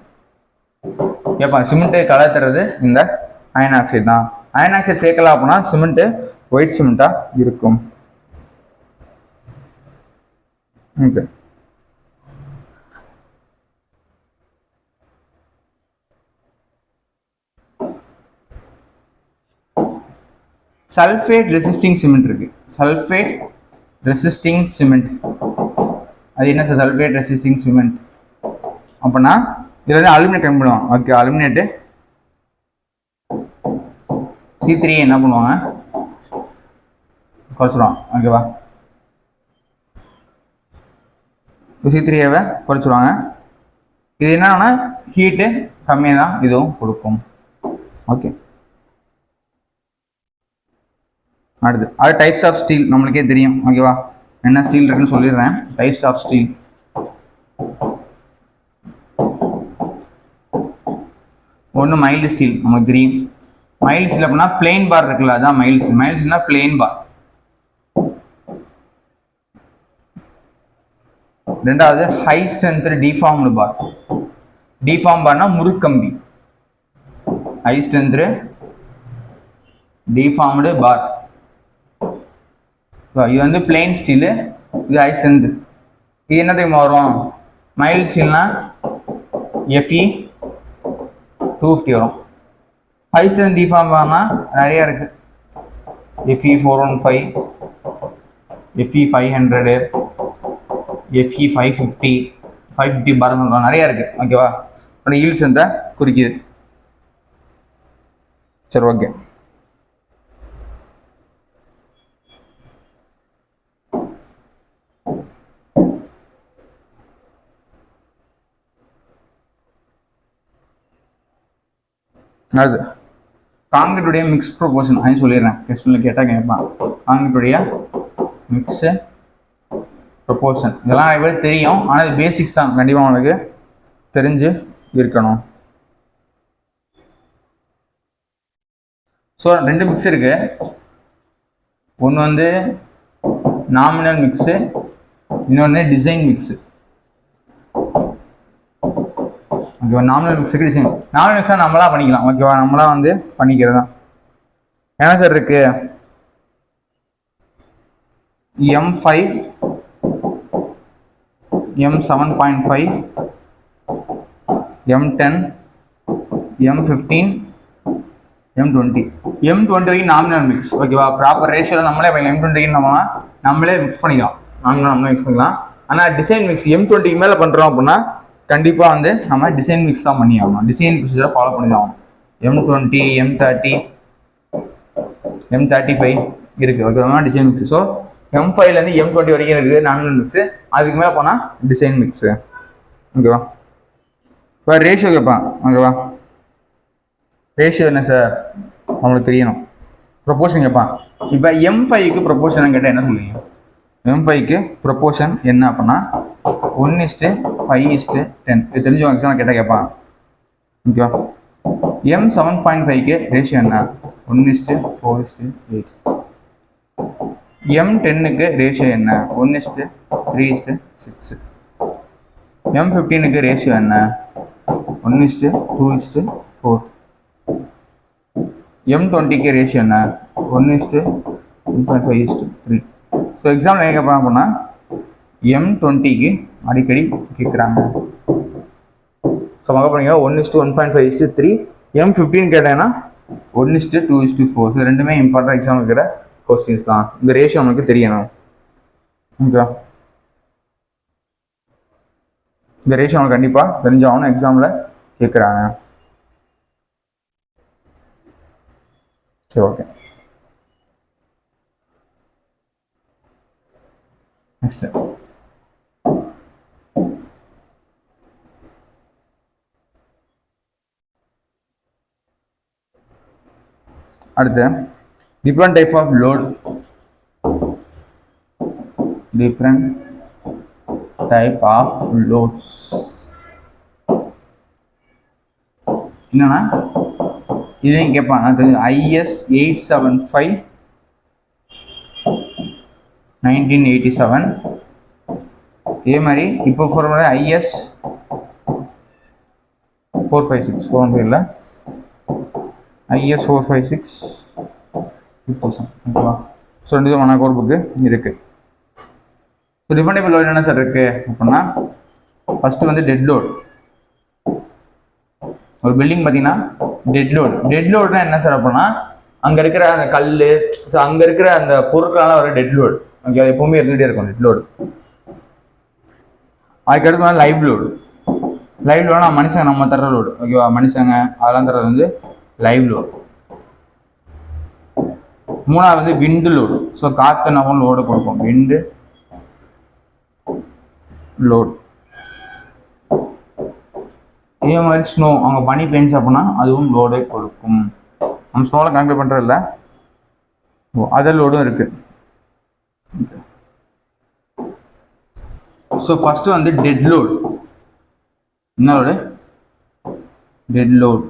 ஏப்பா சிமெண்ட்டுக்கு கலர் தர்றது இந்த அயன் ஆக்சைடு தான். அயன் ஆக்சைடு சேர்க்கலாம் அப்படின்னா சிமெண்ட்டு ஒயிட் சிமெண்ட்டாக இருக்கும். ஓகே. சல்ஃபேட் ரெசிஸ்டிங் சிமெண்ட் இருக்கு. சல்ஃபேட் ரெசிஸ்டிங் சிமெண்ட் அது என்ன சார்? சல்ஃபேட் ரெசிஸ்டிங் சிமெண்ட் அப்படின்னா இதில் வந்து அலுமினேட் கம்மி பண்ணுவாங்க. ஓகே, அலுமினேட்டு C3 என்ன பண்ணுவாங்க? குறைச்சிடுவாங்க. ஓகேவா? C3வை குறைச்சிடுவாங்க. இது என்னன்னா ஹீட்டு கம்மியாக தான் இதுவும் கொடுக்கும். ஓகே. அடுத்து அது டைப்ஸ் ஆஃப் ஸ்டீல் நம்மளுக்கே தெரியும். ஓகேவா? என்ன ஸ்டீல் இருக்குன்னு சொல்லிடுறேன். Types of steel. ஒன்று மைல்டு ஸ்டீல் நமக்கு தெரியும். மைல்டு ஸ்டீல் அப்படின்னா பிளெயின் பார் இருக்குல்ல, அதான் மைல்டு ஸ்டீல். மைல்டு ஸ்டீல்னா பிளெயின் பார். ரெண்டாவது high strength deformed bar. Deform பார்னா முறுக்கம்பி. High strength deformed bar. இது வந்து பிளெயின் ஸ்டீலு, இது ஹை ஸ்ட்ரென்த். இது என்ன தெரியுமா வரும்? மைல்டு ஸ்டீல்னா FE 250 வரும். ஹை ஸ்ட்ரென்த் டிஃபார்ம் பார்னா நிறையா இருக்கு. FE 415, FE 500, FE 550 பார் சொல்கிறோம், நிறையா இருக்கு. ஓகேவா? ஆனால் ஈல்ட் ஸ்ட்ரென்த்தை குறிக்குது. சரி, ஓகே. அது காங்கிரீட்டுடைய மிக்ஸ் ப்ரொபோர்ஷன் அது சொல்லிடுறேன். கொஸ்டினில் கேட்டால் கேட்பான். காங்கிரீட்டுடைய மிக்ஸ் ப்ரொபோர்ஷன் இதெல்லாம் நிறைய பேர் தெரியும், ஆனால் இது பேசிக்ஸ் தான், கண்டிப்பாக உங்களுக்கு தெரிஞ்சு இருக்கணும். ஸோ 2 மிக்ஸ் இருக்கு. ஒன்று வந்து நாமினல் மிக்ஸு, இன்னொன்று டிசைன் மிக்ஸு. ஓகேவா? நாமினல் மிக்ஸுக்கு டிசைன். நாமினல் மிக்ஸாக நம்மளா பண்ணிக்கலாம். ஓகேவா? நம்மளா வந்து பண்ணிக்கிறது தான். என்ன சார் இருக்கு? M5, M7.5, M10, M15, M20. M20 வரைக்கும் நாமினல் மிக்ஸ். ஓகேவா? ப்ராப்பர் ரேஷியோவில் நம்மளே M20 நம்மளே மிக்ஸ் பண்ணிக்கலாம். நம்மளே மிக்ஸ் பண்ணிக்கலாம். ஆனால் டிசைன் மிக்ஸ் M20 மேலே பண்ணுறோம் அப்படின்னா கண்டிப்பாக வந்து நம்ம டிசைன் மிக்ஸ் தான் பண்ணி ஆகணும். டிசைன் ப்ரொசீஜரை ஃபாலோ பண்ணி தான் ஆகணும். M20, M30, M35 இருக்குது. ஓகேவா? Design mix. ஸோ M5லேருந்து M20 வரைக்கும் இருக்குது நாமினல் மிக்ஸு. அதுக்கு மேலே போனால் டிசைன் மிக்ஸு. ஓகேவா? இப்போ ரேஷியோ கேட்பான். ஓகேவா? ரேஷியோ என்ன சார் நம்மளுக்கு தெரியணும். ப்ரொபோர்ஷன் கேட்பான். இப்போ M5க்கு ப்ரொபோர்ஷன் கேட்டால் என்ன சொல்லுவீங்க? M5க்கு ப்ரொபோர்ஷன் என்ன அப்படின்னா 1:5:10. இது தெரிஞ்சவங்க எக்ஸாம் கேட்டால் கேட்பான். ஓகேவா? M7.5க்கு ரேஷியோ என்ன? 1:4:8. M10க்கு ரேஷியோ என்ன? 1:3:6. M15க்கு ரேஷியோ என்ன? 1:2:4. M20க்கு ரேஷியோ என்ன? 1:1.5:3. ஸோ எக்ஸாம்பிள் எங்கே கேட்பாங்க அப்படின்னா M20க்கு அடிக்கடி கேட்குறாங்க. ஸோ மக பண்ணிங்க 1:1.5:3. M15 கேட்டேன்னா 1:2:4. ஸோ ரெண்டுமே இம்பார்ட்டன்ட் எக்ஸாம் இருக்கிற கொஸ்டின்ஸ் தான். இந்த ரேஷியோ நமக்கு தெரியணும். ஓகே, இந்த ரேஷியோ நமக்கு கண்டிப்பாக தெரிஞ்சாகணும், எக்ஸாமில் கேட்குறாங்க. சரி, ஓகே. நெக்ஸ்ட் அடுத்து different type of load, different type of loads. என்னன்னா இதையும் கேட்பாங்க. அது IS 875 1987. இதே மாதிரி இப்போ சொல்கிற IS 456 400 இல்லை, IS 456 2000. ஓகேவா? ஸோ 2 விதமான கோர் புக்கு இருக்குது. ஸோ டிஃபரெண்ட் டைப் லோட் என்ன சார் இருக்குது அப்படின்னா, ஃபஸ்ட்டு வந்து டெட் லோட். ஒரு பில்டிங் பார்த்தீங்கன்னா டெட் லோடுனா என்ன சார் அப்படின்னா, அங்கே இருக்கிற அந்த கல், ஸோ அங்கே இருக்கிற அந்த பொருட்களால் வர டெட் லோடு. ஓகே, அது எப்பவுமே இருந்துகிட்டே இருக்கும் டெட் லோடு. அதுக்கடுத்து லைவ் லோடு. லைவ் லோடுனா மனுஷங்க நம்ம தர்ற லோடு. ஓகேவா? மனுஷங்க அதெல்லாம் தர்றது வந்து லைவ் லோடு. மூணாவது வந்து விண்டு லோடு. ஸோ காற்று நம்ம லோடு கொடுப்போம், விண்டு லோடு. இதே மாதிரி ஸ்னோ, அவங்க பனி பெஞ்சு அப்படின்னா அதுவும் லோடே கொடுக்கும். நம்ம ஸ்னோவில் கனெக்ட் பண்ணுறது இல்லை, அதர் லோடும் இருக்கு. ஸோ ஃபஸ்ட்டு வந்து டெட் லோடு. என்ன லோடு? Dead load.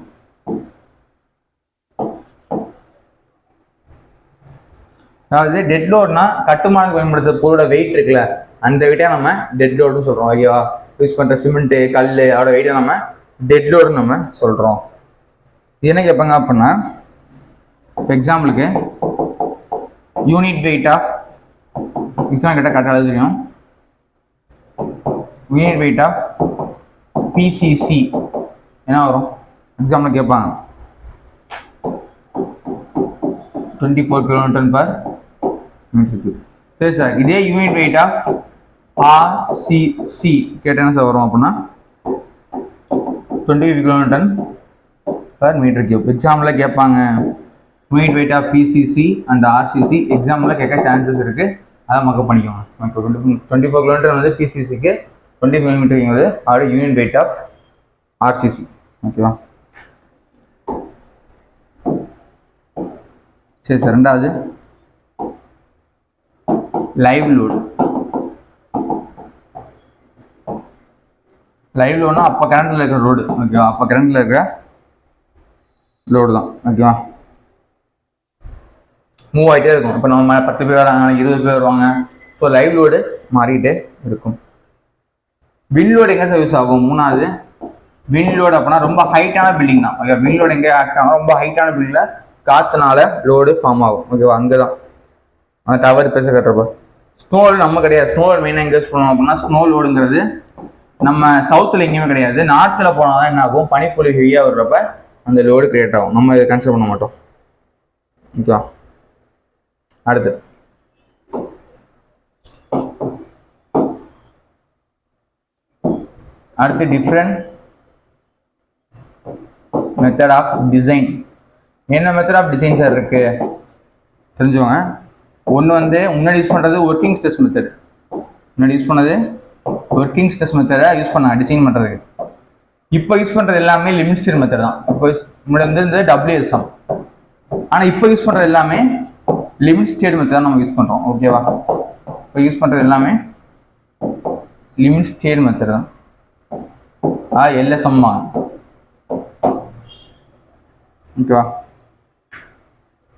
அதாவது டெட் லோடுனா கட்டுமானத்துக்கு பயன்படுத்துற பொருளோட வெயிட் இருக்குல்ல, அந்த வெயிட்டை நம்ம டெட் லோடுன்னு சொல்கிறோம். ஓகேவா? யூஸ் பண்ணுற சிமெண்ட்டு, கல், அதோட வெயிட்டை நம்ம டெட் லோடுன்னு நம்ம சொல்கிறோம். இது என்ன கேட்பாங்க அப்படின்னா, இப்போ எக்ஸாம்பிளுக்கு யூனிட் வெயிட் ஆஃப், எக்ஸாம் கிட்ட கரெக்டாக எழுத தெரியும், யூனிட் வெயிட் ஆஃப் PCC என்ன வரும் எக்ஸாம்பிள் கேட்பாங்க, 24 kN/m3. சரி சார், இதே யூனிட் வெயிட் ஆஃப் RCC கேட்டால் என்ன சார் வரும் அப்படின்னா 25 kN/m3. எக்ஸாம்பிளில் கேட்பாங்க unit weight of PCC and RCC. எக்ஸாம்பிளில் கேட்க சான்சஸ் இருக்குது, அதை மக்கப் பண்ணிக்கோங்க. இப்போ 24 kN வந்து PCCக்கு, 25 mm அதோட யூனிட் வெயிட் ஆஃப் RCC. ஓகேவா? சரி சார், ரெண்டாவது லைவ் லோடு. லைவ் லோடுனா அப்போ கரண்டில் இருக்கிற லோடு. ஓகேவா? அப்போ கரண்டில் இருக்கிற லோடு தான். ஓகேவா? மூவ் ஆகிட்டே இருக்கும். இப்போ நம்ம 10 பேர் வராங்க, 20 பேர் வருவாங்க. ஸோ லைவ் லோடு மாறிக்கிட்டே இருக்கும். வின் லோடு எங்கே சார் யூஸ் ஆகும்? மூணாவது வின் லோடு அப்படின்னா ரொம்ப ஹைட்டான பில்டிங் தான். ஓகே, வின் லோடு எங்கே ஆக்ட் ஆகும்? ரொம்ப ஹைட்டான பில்டிங்கில் காற்றுனால லோடு ஃபார்ம் ஆகும். ஓகேவா? அங்கே தான் அந்த டவர் பேச கட்டுறப்போ. ஸ்னோ லோடு நம்ம கிடையாது. ஸ்னோ லோடு மெயினாக எங்கே யூஸ் பண்ணுவோம் அப்படின்னா, ஸ்னோ லோடுங்கிறது நம்ம சவுத்தில் எங்கேயுமே கிடையாது. நார்த்தில் போனால் தான் என்ன ஆகும், பனிப்பொழி ஹெவியாக வர்றப்ப அந்த லோடு கிரியேட் ஆகும். நம்ம இதை கன்சிடர் பண்ண மாட்டோம். ஓகேவா? அடுத்து டிஃப்ரெண்ட் மெத்தட் ஆஃப் டிசைன். என்ன மெத்தட் ஆஃப் டிசைன் சார் இருக்கு தெரிஞ்சுக்கோங்க. ஒன்று வந்து முன்னாடி யூஸ் பண்ணுறது ஒர்க்கிங் ஸ்ட்ரெஸ் மெத்தட். முன்னாடி யூஸ் பண்ணது ஒர்க்கிங் ஸ்ட்ரெஸ் மெத்தடை யூஸ் பண்ண டிசைன் பண்ணுறதுக்கு. இப்போ யூஸ் பண்ணுறது எல்லாமே லிமிட் ஸ்டேட் மெத்தட் தான். இப்போ முன்னாடி வந்து WSM, ஆனால் இப்போ யூஸ் பண்ணுறது எல்லாமே லிமிட் ஸ்டேட் மெத்தட் தான் நம்ம யூஸ் பண்ணுறோம். ஓகேவா? இப்போ யூஸ் பண்ணுறது எல்லாமே லிமிட் ஸ்டேட் மெத்தட் தான். LSM தான். ஓகேவா?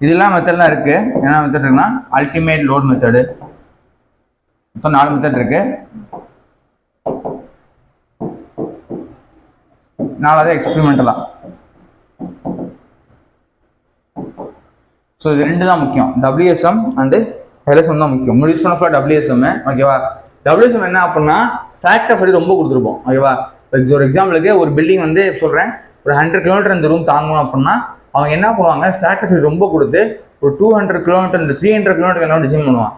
இதெல்லாம் மெத்தட்லாம் இருக்குது. என்ன மெத்தட் இருக்குன்னா, அல்டிமேட் லோட் மெத்தடு. மொத்தம் 4 மெத்தட் இருக்கு. 4வது எக்ஸ்பெரிமெண்டலா. ஸோ இது 2 தான் முக்கியம், WSM அண்டு LSM தான் முக்கியம். முன்னாடி யூஸ் பண்ண ஃபுல்லாக WSM. ஓகேவா? WSM என்ன அப்படின்னா ஃபேக்டர் சொல்லி ரொம்ப கொடுத்துருப்போம். ஓகேவா? ஒரு எக்ஸாம்பிளுக்கு ஒரு பில்டிங் வந்து சொல்கிறேன், ஒரு 100 km இந்த ரூம் தாங்கணும் அப்படின்னா அவங்க என்ன பண்ணுவாங்க, ஃபேக்டர் சொல்லி ரொம்ப கொடுத்து ஒரு 200 km இந்த 300 km எல்லாம் டிசைன் பண்ணுவான்.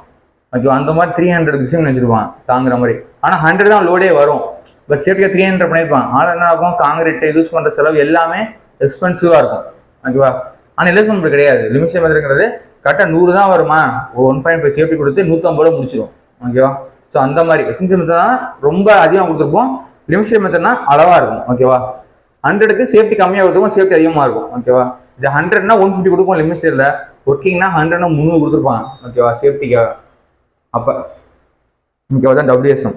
ஓகேவா? அந்த மாதிரி 300 டிசைன் வச்சுருப்பான் தாங்குற மாதிரி. ஆனால் 100 தான் லோடே வரும். பட் சேஃப்டியாக 300 பண்ணியிருப்பான். ஆனால் என்ன ஆகும், காங்கிரீட்டு யூஸ் பண்ணுற செலவு எல்லாமே எக்ஸ்பென்சிவாக இருக்கும். ஓகேவா? ஆனால் LSM கிடையாது. லிமிட் மெத்தட்ங்கிறது கரெக்டாக 100 தான் வருமா, ஒரு 1.5 சேஃப்டி கொடுத்து 150 முடிச்சிடும். ஓகேவா? ஸோ அந்த மாதிரி ஒர்க்கிங் ஸ்ட்ரெஸ் மெத்தட் தான் ரொம்ப அதிகமாக கொடுத்துருப்போம், லிமிட் ஸ்டேட் மெத்தட்னா அளவாக இருக்கும். ஓகேவா, 100க்கு சேஃப்டி கம்மியாக கொடுத்துருப்போம், சேஃப்டி அதிகமாக இருக்கும். ஓகேவா, இது 100னா 150 கொடுப்போம் லிமிட் ஸ்டேட்டில், ஒர்க்கிங்னா 100னா 300 கொடுத்துருப்பாங்க. ஓகேவா, சேஃப்டிக்காக. அப்போ ஓகேவா தான் WSM.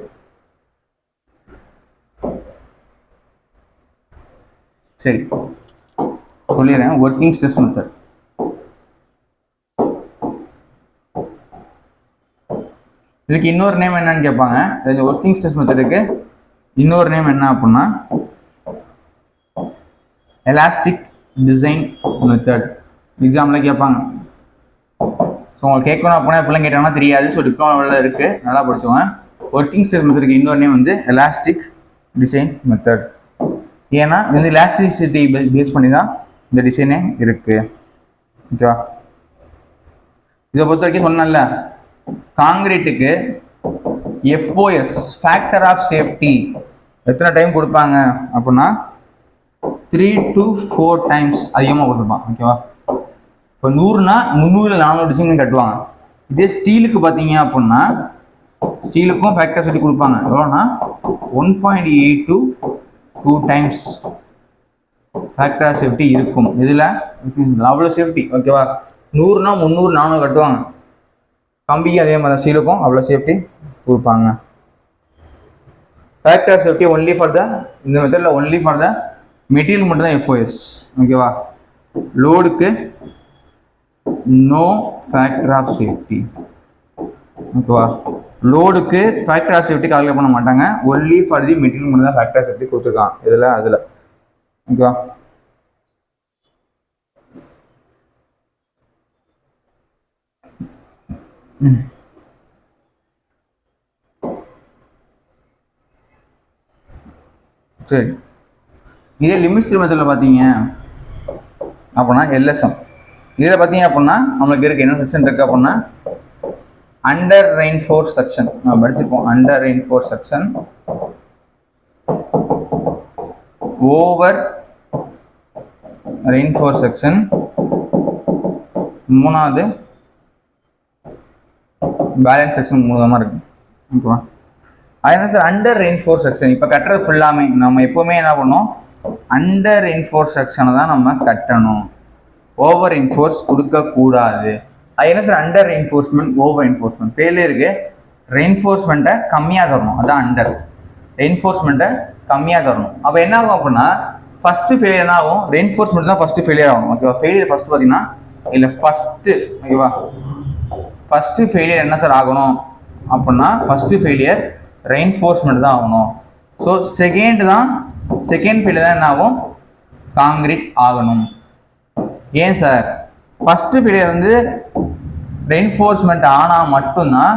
சரி சொல்லிடுறேன். ஒர்க்கிங் ஸ்ட்ரெஸ் மெத்தட் இதுக்கு இன்னொரு நேம் என்னன்னு கேட்பாங்க. இந்த ஒர்க்கிங் ஸ்ட்ரெஸ் மெத்தடுக்கு இன்னொரு நேம் என்ன அப்படின்னா எலாஸ்டிக் டிசைன் மெத்தட். எக்ஸாம்பிள் கேட்பாங்க. ஸோ உங்களுக்கு கேட்கணும் அப்படின்னா எப்படிலாம் கேட்டாங்கன்னா தெரியாது. ஸோ டிப்ளமோவில் இருக்குது, நல்லா படிச்சோங்க. ஒர்க்கிங் ஸ்ட்ரெஸ் மெத்தடுக்கு இன்னொரு நேம் வந்து எலாஸ்டிக் டிசைன் மெத்தட். ஏன்னா இது வந்து எலாஸ்டிசிட்டி பேஸ் பண்ணி தான் இந்த டிசைனே இருக்குது. ஓகேவா, இதை பொறுத்த வரைக்கும் சொன்னேன்ல, காங்கிரீட்டுக்கு FOS ஃபேக்டர் ஆஃப் சேஃப்டி எத்தனை டைம் கொடுப்பாங்க அப்படின்னா 3 to 4 டைம்ஸ் அதிகமாக கொடுத்துருப்பான். ஓகேவா, இப்போ 100னா 300 400 டிசைன் கட்டுவாங்க. இதே ஸ்டீலுக்கு பார்த்தீங்க அப்படின்னா ஸ்டீலுக்கும் ஃபேக்டர் சேஃப்டி கொடுப்பாங்க. எவ்வளோனா 1.8 to 2 டைம்ஸ் ஃபேக்டர் சேஃப்டி இருக்கும். இதில் அவ்வளோ சேஃப்டி. ஓகேவா, 100னா 300 400 கட்டுவாங்க. கம்பிக்கு அதே மாதிரி ஸ்டீலுக்கும் அவ்வளோ சேஃப்டி கொடுப்பாங்க. Factor safety only for the இந்த மெத்தடில் ஒன்லி ஃபார் த மெட்டீரியல் மட்டும் தான் FOS. ஓகேவா, லோடுக்கு நோ ஃபேக்டர் ஆஃப் சேஃப்டி. ஓகேவா, லோடுக்கு ஃபேக்டர் ஆஃப் சேஃப்டி கால்குலேட் பண்ண மாட்டாங்க. ஒன்லி ஃபார் தி மெட்டீரியல் மட்டும் தான் ஃபேக்டர் ஆஃப் சேஃப்டி கொடுத்துருக்கான் இதில் அதில். ஓகேவா, சரி. இதே லிமிட் ஸ்டேட் மெத்தடில் பார்த்தீங்க அப்படின்னா LSM. இதில் பார்த்தீங்க அப்படின்னா நம்மளுக்கு இருக்கு என்ன செக்ஷன் இருக்கு அப்படின்னா அண்டர் ரெயின்ஃபோர்ஸ் செக்ஷன். நம்ம படிச்சிருப்போம். Under reinforce section, over reinforce section, மூணாவது பேலன்ஸ் செக்ஷன், 3 தான் இருக்கு. ஓகேவா, அதனால சார் அண்டர் ரெயின்ஃபோர்ஸ் செக்ஷன் இப்போ கட்டுறது ஃபுல்லாமே நம்ம எப்போவுமே என்ன பண்ணோம், அண்டர் ரெயின்ஃபோர்ஸ் செக்ஷனை தான் நம்ம கட்டணும். ஓவர் ரெயின்ஃபோர்ஸ் கொடுக்கக்கூடாது. அது என்ன sir under reinforcement over reinforcement பேர்லேயே இருக்கு. ரெயின்ஃபோர்ஸ்மெண்ட்டை கம்மியாக தரணும், அதான் அண்டர். ரெயின்ஃபோர்ஸ்மெண்ட்டை கம்மியாக தரணும். அப்போ என்ன ஆகும் அப்படின்னா ஃபஸ்ட்டு ஃபெயிலியர் என்ன ஆகும், ரெயின்ஃபோர்ஸ்மெண்ட் தான் ஃபஸ்ட்டு ஃபெயிலியர் ஆகும். ஓகேவா, ஃபெயிலியர் ஃபஸ்ட்டு பார்த்தீங்கன்னா இல்லை ஃபஸ்ட்டு. ஓகேவா, ஃபஸ்ட்டு ஃபெயிலியர் என்ன சார் ஆகணும் அப்படின்னா ஃபஸ்ட்டு ஃபெயிலியர் ரெயின்ஃபோர்ஸ்மெண்ட் தான் ஆகணும். ஸோ செகண்ட் ஃபெயிலியர் தான் என்ன ஆகும், காங்கிரீட் ஆகணும். ஏன் சார், ஃபஸ்ட்டு ஃபெயிலியர் வந்து ரெயின்ஃபோர்ஸ்மெண்ட் ஆனால் மட்டும்தான்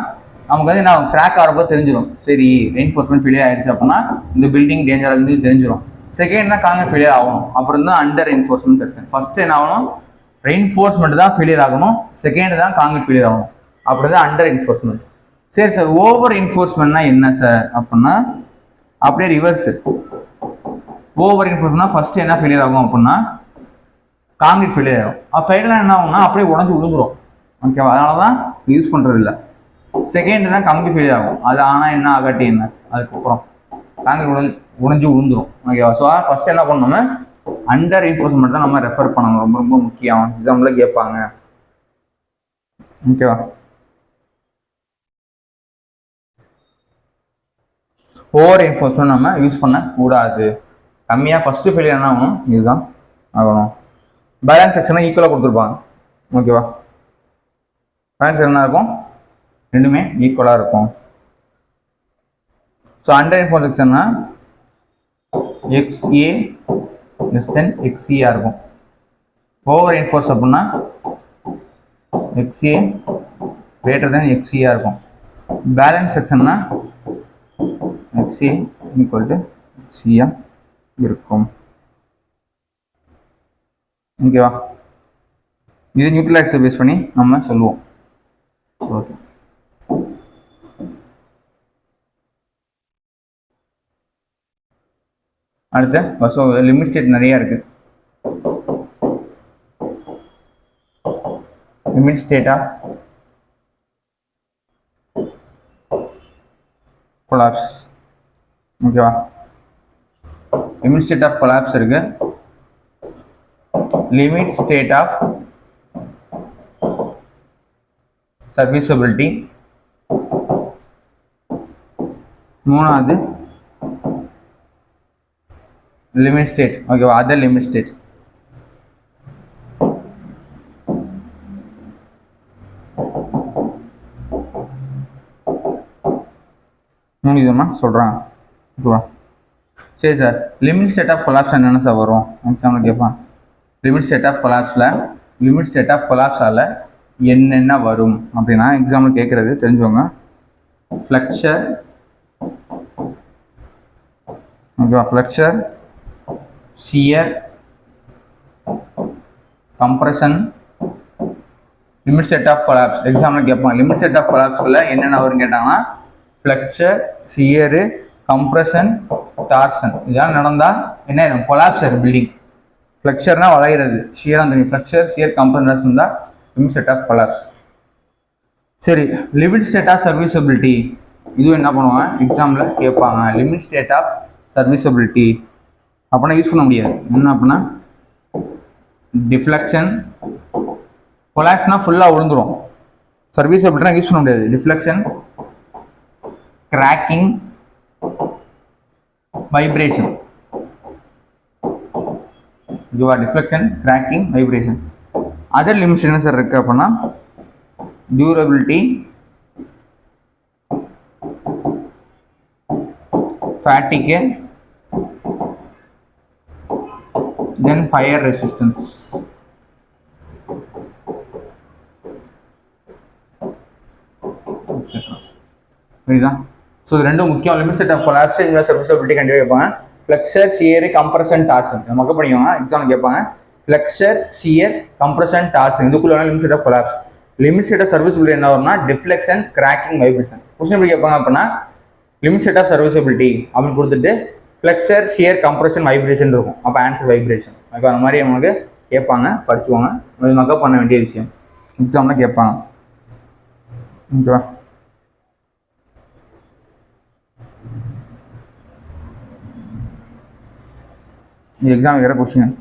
நமக்கு வந்து என்ன கிராக் ஆகிறப்போ தெரிஞ்சிடும். சரி ரெயின்ஃபோர்ஸ்மெண்ட் ஃபெயிலியர் ஆகிடுச்சு அப்படின்னா இந்த பில்டிங் டேஞ்சர் ஆகுது தெரிஞ்சிடும். செகண்ட் தான் காங்கிரீட் ஃபெயிலியர் ஆகணும். அப்புறம் தான் அண்டர் ரெயின்ஃபோர்ஸ்மெண்ட் செக்ஷன். ஃபஸ்ட்டு என்ன ஆகணும், ரெயின்ஃபோர்ஸ்மெண்ட் தான் ஃபெயிலியர் ஆகணும். செகண்ட் தான் காங்கிரீட் ஃபெயிலியர் ஆகணும். அப்படி தான் அண்டர் ரெயின்ஃபோர்ஸ்மெண்ட். சரி சார், ஓவர் ரெயின்ஃபோர்ஸ்மெண்ட்னா என்ன சார் அப்படின்னா அப்படியே ரிவர்ஸ். ஓவர் ரெயின்ஃபோர்ஸ்மெண்ட்னா ஃபர்ஸ்ட் என்ன ஃபெயிலியர் ஆகும் அப்படின்னா காங்கிரீட் ஃபெயிலியர் ஆகும். ஃபெயிலியர் என்ன ஆகும்னா அப்படியே உடஞ்சி விழுந்துரும். ஓகேவா, அதனால தான் யூஸ் பண்ணுறது இல்லை. செகண்ட் தான் கம்பி ஃபெயிலியர் ஆகும். அது ஆனால் என்ன ஆகாட்டி என்ன, அதுக்கப்புறம் காங்கிரீட் உடஞ்சி விழுந்துரும். ஓகேவா, ஸோ ஃபர்ஸ்ட் என்ன பண்ணணும், அண்டர் ரெயின்ஃபோர்ஸ்மெண்ட் தான் நம்ம ரெஃபர் பண்ணணும். ரொம்ப ரொம்ப முக்கியம், எக்ஸாம்பிள் கேட்பாங்க. ஓகேவா, ஓவர் ரெயின்ஃபோர்ஸ்மெண்ட் நம்ம யூஸ் பண்ணக்கூடாது. கம்மியாக ஃபஸ்ட்டு ஃபெயிலியர் என்ன ஆகணும், இதுதான் ஆகணும். பேலன்ஸ் செக்ஷனை ஈக்குவலாக கொடுத்துருப்பாங்க. ஓகேவா, பேலன்ஸ் செக்ஷன் என்ன இருக்கும், ரெண்டுமே ஈக்குவலாக இருக்கும். ஸோ அண்டர் ரெயின்ஃபோர்ஸ் செக்ஷன்னா XA லெஸ் தென் XCயா இருக்கும். ஓவர் ரெயின்ஃபோர்ஸ் அப்படின்னா XA கிரேட்டர் தென் XCயா இருக்கும். பேலன்ஸ் செக்ஷன்னா XA ஈக்குவல் டு XCயா இருக்கும். ஓகேவா, இது நியூட்ரல் ஆக்சிஸை பேஸ் பண்ணி நம்ம சொல்லுவோம். ஓகே, அடுத்த ஸோ லிமிட் ஸ்டேட் நிறையா இருக்கு. Limit state of collapse. ஓகேவா, லிமிட் ஸ்டேட் ஆஃப் கொலாப்ஸ் இருக்கு, லிமிட் ஸ்டேட் ஆஃப் சர்வீசபிலிட்டி, மூணாவது லிமிட் ஸ்டேட். ஓகேவா, அதர் லிமிட் ஸ்டேட். மூணு விதமாக சொல்கிறான். ஓகேவா, சரி sir, limit state of collapse என்னென்ன சார் வரும் எக்ஸாம்பிள் கேட்பான். லிமிட் ஸ்டேட் ஆஃப் கொலாப்ஸில் லிமிட் ஸ்டேட் ஆஃப் கொலாப்ஸால் என்னென்ன வரும் அப்படின்னா எக்ஸாம்பிள் கேட்குறது தெரிஞ்சவங்க. ஃப்ளெக்சர், ஓகேவா, flexure, shear, compression, limit state of collapse. Example கேட்பான், லிமிட் ஸ்டேட் ஆஃப் கொலாப்ஸ்குள்ள என்னென்ன வரும்னு கேட்டாங்கன்னா ஃப்ளெக்சர், ஷியரு, கம்ப்ரெஷன், டார்சன். இதெல்லாம் நடந்தால் என்ன ஆயிடும்? கொலாப்ஸ் ஆயிடும் பில்டிங். ஃப்ளெக்சர்னா வளைகிறது, ஷியர் அந்த ஃப்ளெக்சர், ஷியர், கம்ப்ரெஷன் இருந்தால் லிமிட் ஸ்டேட் ஆஃப் கொலாப்ஸ். சரி, லிமிட் ஸ்டேட் ஆஃப் சர்வீசபிலிட்டி, இதுவும் என்ன பண்ணுவாங்க எக்ஸாம்பிள் கேட்பாங்க. லிமிட் ஸ்டேட் ஆஃப் சர்வீசபிலிட்டி அப்படின்னா யூஸ் பண்ண முடியாது. என்ன அப்படின்னா டிஃப்ளெக்ஷன், கொலாப்ஸ்னா ஃபுல்லாக விழுந்துடும். சர்வீசபிலிட்டினா யூஸ் பண்ண முடியாது. Deflection, cracking, vibration. ஓகேவா, deflection, cracking, vibration. Other limits என்ன சார் இருக்கு அப்படின்னா durability, fatigue, then fire resistance. புரியுதா? ஸோ இது ரெண்டும் முக்கியம். Limit state of collapse, serviceability கண்டிப்பாக கேட்பாங்க. ஃப்ளெக்சர், ஷியர், கம்ப்ரெஷன், டார்சன் மக்கள் படிவாங்க. எக்ஸாம்பிள் கேட்பாங்க. ஃப்ளெக்சர், ஷியர், கம்ப்ரெஷன், டார்சன் இதுக்குள்ள limit state of collapse. Limit state of serviceability என்ன வரும்னா டிஃப்ளெக்ஷன், கிராக்கிங், வைப்ரேஷன். கொஸ்டின் எப்படி கேட்பாங்க அப்படின்னா லிமிட் ஸ்டேட் ஆஃப் சர்வீசபிலிட்டி அப்படின்னு கொடுத்துட்டு ஃப்ளெக்சர், ஷியர், கம்ப்ரெஷன், வைப்ரேஷன் இருக்கும். அப்போ ஆன்சர் வைப்ரேஷன். அப்போ அந்த மாதிரி நமக்கு கேட்பாங்க, படிச்சுவாங்க. அது மக்கள் பண்ண வேண்டிய விஷயம். எக்ஸாம்ல கேட்பாங்க. ஓகேவா, எக்ஸாம் வேற question.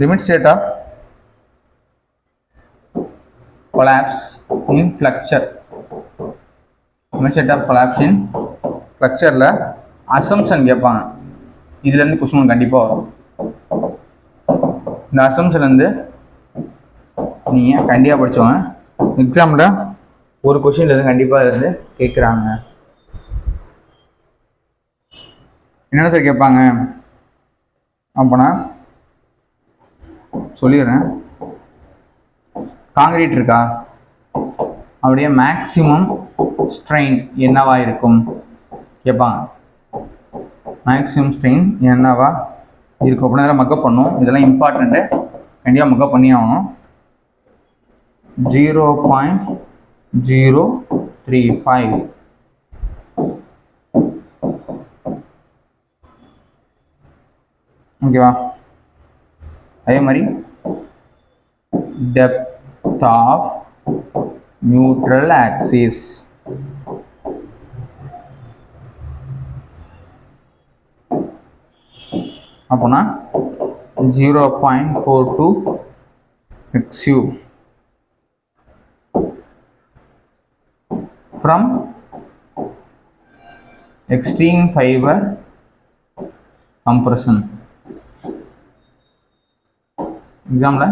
Limit state of collapse in flexure. Limit state of collapse in ஃப்ளெக்சரில் அசம்ஷன் கேட்பாங்க. இதுலேருந்து கொஸ்டின் கண்டிப்பாக வரும். இந்த அசம்ஷன்லேருந்து நீங்கள் கண்டிப்பாக படித்தவங்க எக்ஸாமில் ஒரு கொஸ்டின்லேருந்து கண்டிப்பாக இருந்து கேட்குறாங்க. என்னென்ன சார் கேட்பாங்க அப்படின்னா சொல்லிடுறேன். காங்கிரீட் இருக்கா, அப்படியே மேக்ஸிமம் ஸ்ட்ரெயின் என்னவா இருக்கும் கேட்பாங்க. மேக்ஸிமம் ஸ்ட்ரெயின் என்னவா இருக்கும் அப்படின்னா மக்கப் பண்ணும். இதெல்லாம் இம்பார்ட்டண்ட்டு, கண்டிப்பாக மக்கப் பண்ணி ஆகணும். 0.035. ஓகேவா, அதே மாதிரி டெப்த் ஆஃப் நியூட்ரல் ஆக்சிஸ். அப்போனா 0.42 XU from extreme fiber compression. எக்ஸாம்ல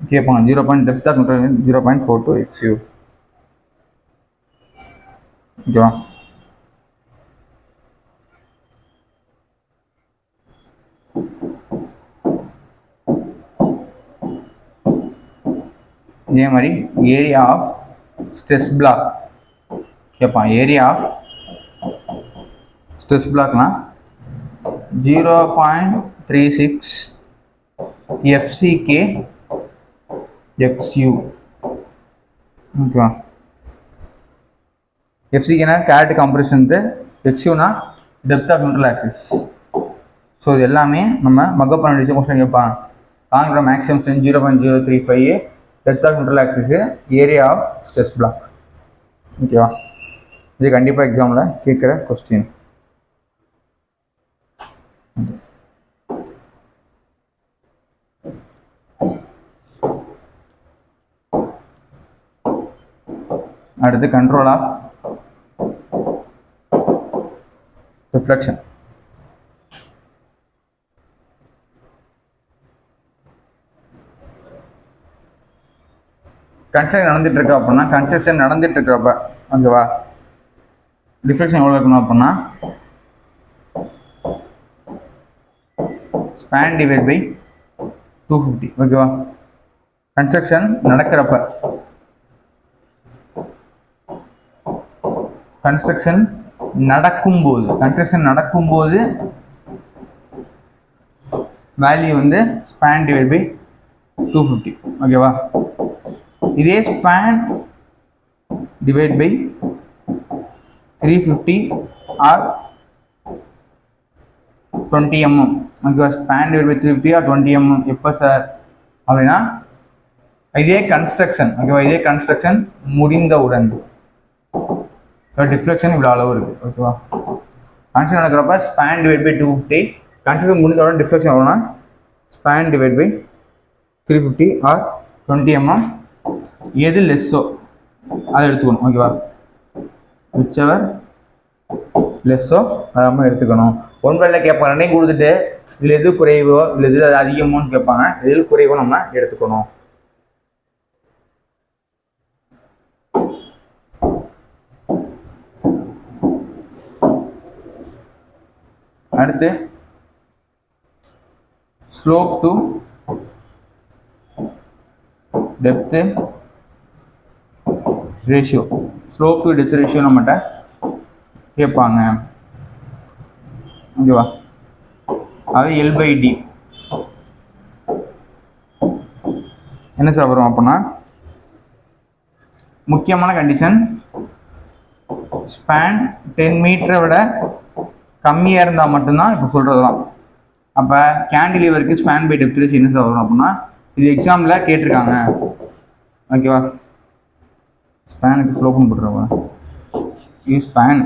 கேட்பாங்க 0. Depth of 0.42 XU. ஓகேவா, இதே மாதிரி ஏரியா ஆஃப் ஸ்ட்ரெஸ் பிளாக் கேட்பான். ஏரியா ஆஃப் ஸ்ட்ரெஸ் பிளாக்னா 0.36 FCK XU. ஓகேவா, எஃப்சிக்குனா கேரட் கம்ப்ரெஷன், எக்ஸ்யூனா depth of neutral axis. So இது எல்லாமே நம்ம மக்கப் பண்ண வேண்டிய கொஸ்டின் கேட்பாங்க. காங்கிற maximum strength 0.035, depth of neutral axis, area of stress block. ஓகேவா? இது கண்டிப்பாக எக்ஸாமில் கேட்குற கொஸ்டின். அடுத்து கண்ட்ரோல் ஆஃப் ரிஃப்ளெக்ஷன். கன்ஸ்ட்ரக்ஷன் நடந்துட்டு இருக்கா அப்படின்னா, கன்ஸ்ட்ரக்ஷன் நடந்துட்டு இருக்கிறப்ப ஓகேவா, ரிஃப்ளெக்ஷன் எவ்வளோ இருக்கணும் அப்படின்னா ஸ்பேன் டிவைட் பை 250. ஓகேவா? கன்ஸ்ட்ரக்ஷன் நடக்கிறப்ப, கன்ஸ்ட்ரக்ஷன் நடக்கும்போது வேல்யூ வந்து ஸ்பேன் டிவைட் பை 250. ஓகேவா? இதே span divide by 350 or 20 mm. ஓகேவா? Span divide by 350 or 20 mm எப்போ சார் அப்படின்னா இதே கன்ஸ்ட்ரக்ஷன். ஓகேவா? இதே கன்ஸ்ட்ரக்ஷன் முடிந்தவுடன் டிஃப்ளெக்ஷன் இவ்வளோ அளவு இருக்குது. ஓகேவா? கன்ஸ்ட்ரக்ஷன் நடக்கிறப்ப ஸ்பேன் டிவைட் பை 250, கன்ஸ்ட்ரக்ஷன் முடிந்தவுடன் டிஃப்ளெக்ஷன் எவ்வளோனா span divide by 350 or 20 mm. எது லெஸ்ஸோ அதை எடுத்துக்கணும். ஓகேவா? விச்சவர் லெஸ்ஸோ அதை நம்ம எடுத்துக்கணும். ஒன்றில் கேட்பாங்க, ரெண்டையும் கொடுத்துட்டு இதில் எது குறைவோ இல்லை எது அது அதிகமோன்னு கேட்பாங்க. எது குறைவோ நம்ம எடுத்துக்கணும். அடுத்து slope to depth ratio. Slope to depth ratio நம்மகிட்ட கேட்பாங்க. ஓகேவா? அது L/D. என்ன சார் வரும் அப்படின்னா, முக்கியமான கண்டிஷன் ஸ்பேன் 10 மீட்டரை விட கம்மியாக இருந்தால் மட்டும்தான் இப்போ சொல்கிறதுலாம். அப்போ கேண்டிலீவருக்கு ஸ்பேன் பை டெப்த் ரேஷியோ என்ன சார் வரும் அப்படின்னா, இது எக்ஸாமில் கேட்டிருக்காங்க. ஓகேவா? ஸ்பேனுக்கு ஸ்லோப்னு போட்டுருவாங்க. இது ஸ்பேன்.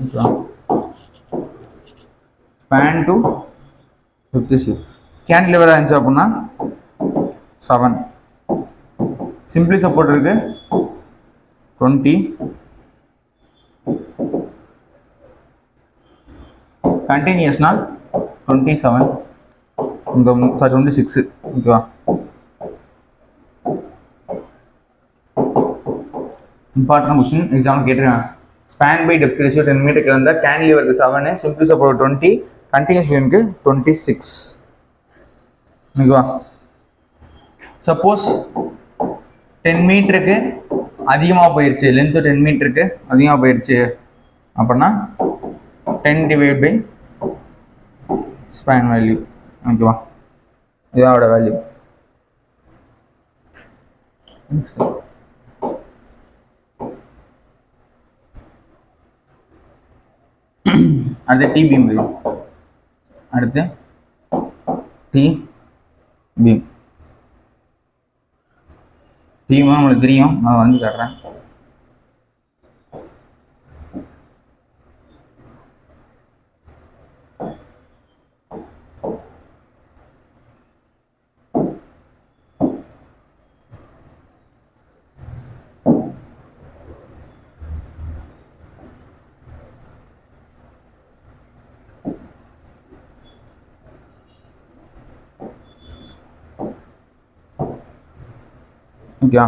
ஓகேவா? ஸ்பேன் டு டெப்த் ரேஷியோ கேண்டிலீவராக இருந்துச்சு அப்படின்னா 7. சிம்பிளி சப்போர்ட் இருக்கு 20. கண்டினியூஸ்னால் 27. இந்த 26. ஓகேவா? இம்பார்ட்டன்ட் கொஸ்டின் எக்ஸாம் கேட்டிருக்காங்க. ஸ்பேன் பை டெப்த் ரேஷியோ 10 மீட்டருக்கு இருந்தால் கேண்டிலீவருக்கு 7, சிம்பிளி சப்போர்ட் 20, கண்டினியூஸ் பீமுக்கு 26. ஓகேவா? சப்போஸ் 10 மீட்டருக்கு அதிகமாக போயிடுச்சு, லென்த்து 10 மீட்டருக்கு அதிகமாக போயிடுச்சு அப்படின்னா 10 டிவைட் பை ஸ்பேன் வேல்யூ. ஓகேவா? இதோட வேல்யூ. அடுத்து டி பீம் வரும். அடுத்து டி பீம். டீமாக நம்மளுக்கு தெரியும், நான் வந்து காட்டுறேன். ஓகே,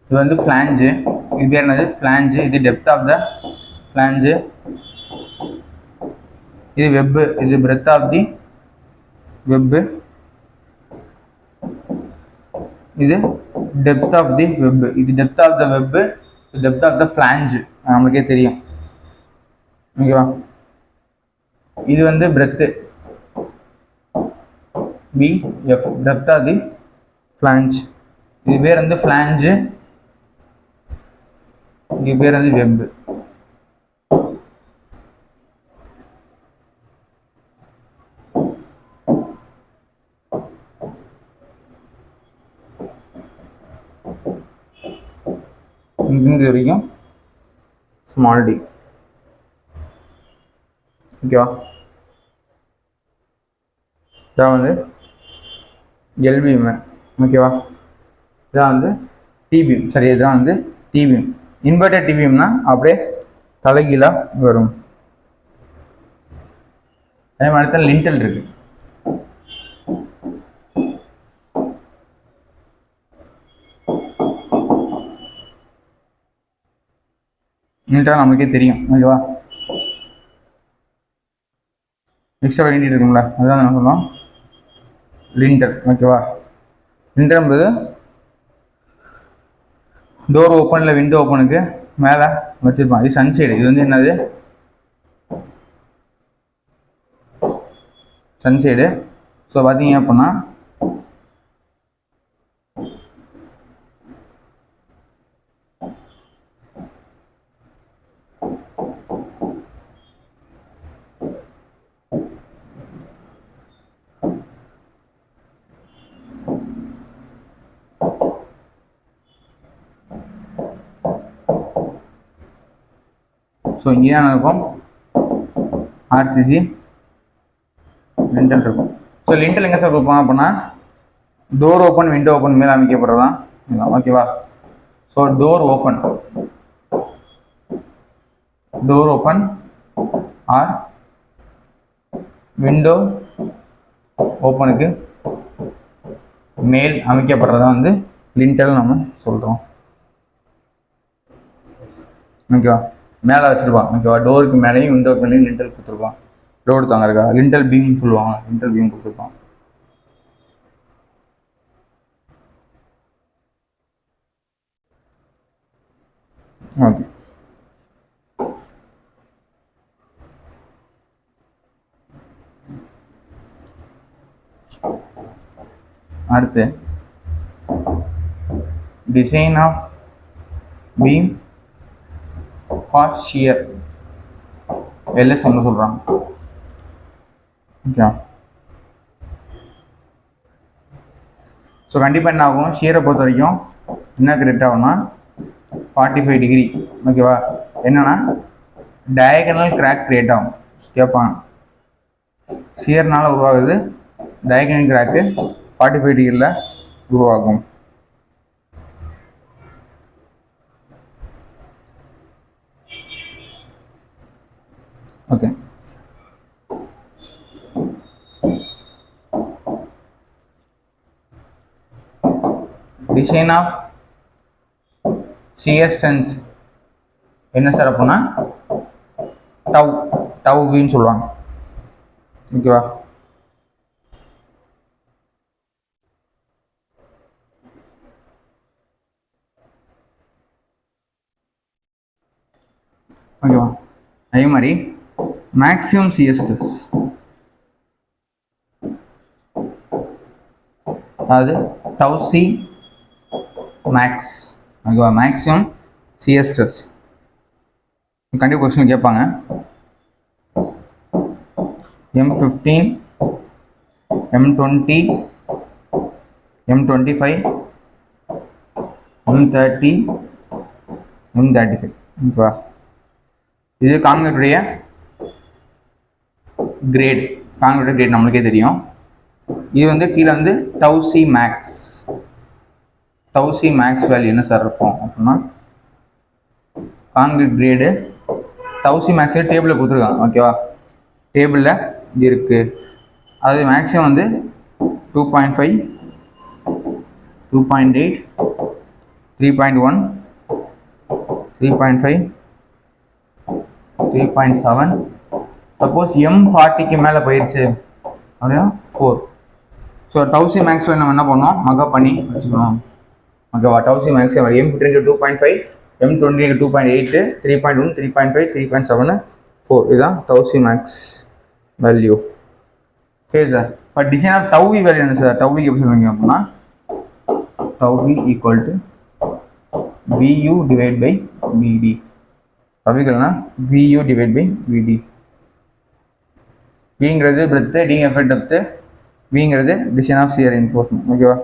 இது வந்து ஃப்ளாஞ்சு. இது பேர் என்னது? ஃப்ளாஞ்சு. இது டெப்த் ஆஃப் த ஃப்ளாஞ்சு. இது வெப்பு. இது பிரெத் ஆஃப் தி வெப்பு. இது டெப்த் ஆஃப் தி வெப்பு. இது டெப்த் ஆஃப் த வெப்பு, டெப்த் ஆஃப் த ஃப்ளாஞ்சு நம்மளுக்கே தெரியும். ஓகேவா? இது வந்து breadth, BF, depth of the flange. இது பேர் வந்து ஃப்ளாஞ்சு, இது பேர் வந்து வெப். இங்கிருந்து வரைக்கும் ஸ்மால் டி. ஓகேவா? இதான் வந்து எல்பீம். ஓகேவா? இதான் வந்து டிபீம். சரி, இதுதான் வந்து டிபீம். இன்வெர்டட் டிபீம்னா அப்படியே தலைகீழாக வரும். அதே மாதிரி தான் லிண்டல் இருக்கு. லிண்டல் நம்மளுக்கே தெரியும். ஓகேவா? எக்ஸ்ட்ரா வேண்டிட்டு இருக்கும்ல, அதுதான் என்ன சொல்லுவோம், லிண்டல். ஓகேவா? லிண்டல் என்பது டோர் ஓப்பன் இல்லை விண்டோ ஓப்பனுக்கு மேலே வச்சுருப்பான். இது சன்சைடு. இது வந்து என்னது, சன்சைடு. ஸோ பார்த்தீங்க அப்படின்னா ஸோ இங்கே தான் இருக்கும் ஆர்சிசி லிண்டல் இருக்கும். ஸோ லிண்டல் எங்கே சார் கொடுப்பாங்க அப்படின்னா டோர் ஓப்பன் விண்டோ ஓப்பன் மேலே அமைக்கப்படுறதான். ஓகேவா? So door open or window ஓப்பனுக்கு மேல் அமைக்கப்படுறதான் வந்து லிண்டல் நம்ம சொல்கிறோம். ஓகேவா? மேலே வச்சுருப்பான். ஓகேவா? டோருக்கு மேலேயும் விண்டோக்கு மேலேயும் லிண்டல் கொடுத்துருப்பான். டோர் தாங்க இருக்கா, லிண்டல் பீம் சொல்லுவாங்க. லிண்டல் பீம் கொடுத்துருப்பான். ஓகே. அடுத்து design of beam for shear LS ஒன்று சொல்கிறாங்க. ஓகே. ஸோ கண்டிப்பாக என்ன ஆகும், ஷியரை பொறுத்த வரைக்கும் என்ன கிரியேட் ஆகும்னா 45 டிகிரி. ஓகேவா? என்னன்னா டயகனல் கிராக் கிரியேட் ஆகும். கேட்பாங்க, ஷியர்னால உருவாகுது டயகனல் கிராக்கு 45 டிகிரியில் உருவாகும். Okay. Design of shear strength என்ன சார் அப்படின்னா டவ் வின்னு சொல்லுவாங்க. ஓகேவா? ஓகேவா? அதே மாதிரி மேக்ஸிமம் shear stress, அதாவது டவ் சி மேக்ஸ். ஓகேவா? மேக்ஸிமம் shear stress கண்டிப்பாக கொஸ்டின் கேட்பாங்க. M15, M20, M25, M30, M35. ஓகேவா? இது காங்கிரீட்டுடைய கிரேட். காங்கிரீட் கிரேட் நம்மளுக்கே தெரியும். இது வந்து கீழே வந்து டவ் சி மேக்ஸ் வேல்யூ என்ன சார் இருக்கும் அப்படின்னா concrete grade tau c max டேபிளில் கொடுத்துருக்காங்க. ஓகேவா? டேபிளில் இது இருக்குது. அது மேக்ஸிமம் வந்து 2.5, 2.8, 3.1, 3.5, 3.7. சப்போஸ் M40க்கு மேலே போயிடுச்சு அப்படின்னா 4. So tau c max value நம்ம என்ன பண்ணோம், மக்கப் பண்ணி வச்சுக்கணும். ஓகேவா? Tau c max M15 2.5, M20 2.8, 3.1, 3.5, 3.7, 4. இதுதான் டவ் சி மேக்ஸ் வேல்யூ. சரி சார், இப்போ டிசைன் ஆஃப் டவ் வேல்யூ என்ன சார்? டவ் எப்படி சொல்லுவீங்க அப்படின்னா tau v equal to vu divided by vd. அப்படின்னா vu divided by vd. vங்கிறது breadth, df depth, vங்கிறது distance of shear reinforcement. ஓகேவா?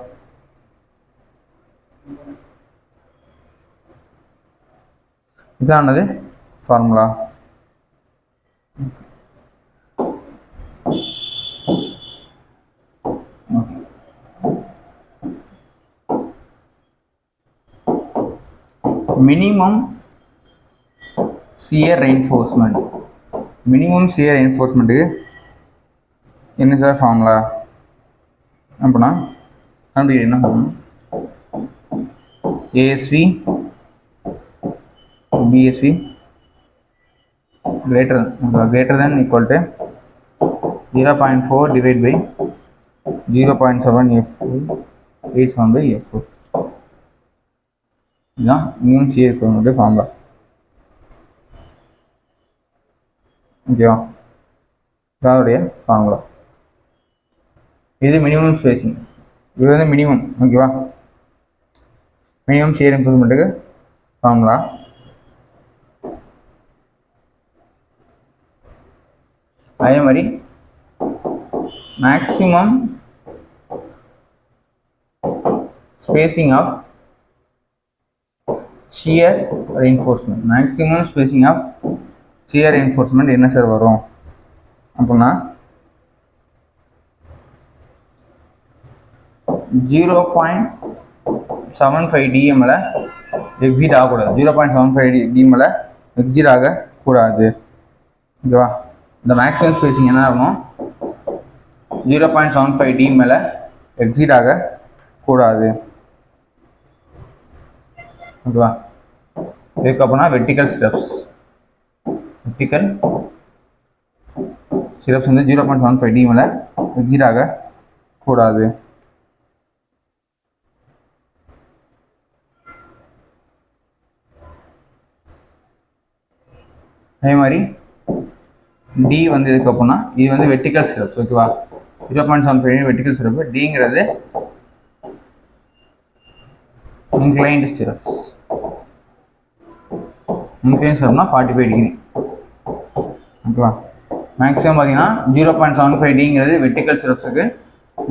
இதானது formula. Minimum shear reinforcement. Minimum shear ரெயின்ஃபோர்ஸ்மெண்ட்டுக்கு என்ன sir formula அப்படின்னா கண்டுபிடிக்க என்ன பண்ணணும்? ASV BSV greater than equal to 0.4 divided by 0.7 f 87 by f. இதுதான் மினிமம் சியர் ரெயின்ஃபோர்ஸ்மெண்ட் ஃபார்முலா. ஓகேவா? இதோடைய ஃபார்முலா. இது மினிமம் ஸ்பேசிங், இது வந்து மினிமம். ஓகேவா? மினிமம் சியர் ரெயின்ஃபோர்ஸ்மெண்ட்டுக்கு ஃபார்முலா. அதே மாதிரி maximum spacing of shear reinforcement. Maximum spacing of shear reinforcement என்ன சார் வரும் அப்படின்னா 0.75 dmல எக்ஸிட் ஆகக்கூடாது. 0.75 dmல எக்ஸிட் ஆகக்கூடாது. ஓகேவா? இந்த மேக்ஸிமம் ஸ்பேசிங் என்ன ஆகும்? 0.75 dmல எக்ஸிட் ஆகக்கூடாது. ஓகேவா? இதுக்கப்புறம்னா வெர்டிக்கல் ஸ்டெப்ஸ் வந்து 0.75 dmல எக்ஸிட் ஆகக்கூடாது. அதே மாதிரி டி வந்து இதுக்கப்புறம்னா இது வந்து வெர்டிக்கல் ஸ்டெப்ஸ். ஓகேவா? 0.75 வெர்டிக்கல் ஸ்டெப். டிங்கிறது inclined stirrups. inclined stirrupனா 45 டிகிரி. ஓகேவா? மேக்ஸிமம் பார்த்தீங்கன்னா 0.75 டிங்கிறது வெர்டிக்கல் ஸ்டெப்ஸுக்கு,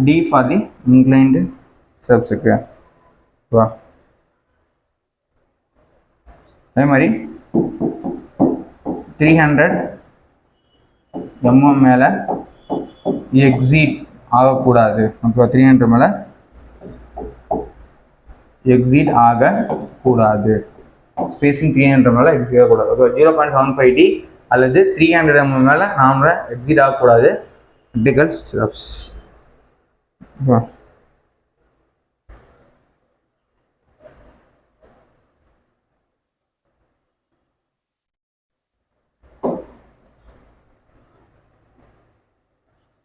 டி ஃபார் தி இன்க்ளைன்டு ஸ்டெப்ஸுக்கு. ஓகேவா? அதே மாதிரி 300 mm மேலே எக்ஸிட் ஆகக்கூடாது. ஓகேவா? 300 மேலே எக்ஸிட் ஆகக்கூடாது. ஸ்பேசிங் 300 மேலே எக்ஸிட் ஆகக்கூடாது. ஓகே, 0.75 டி அல்லது 300 mm மேலே நாம் எக்ஸிட் ஆகக்கூடாது வெர்டிக்கல் ஸ்டெப்ஸ்.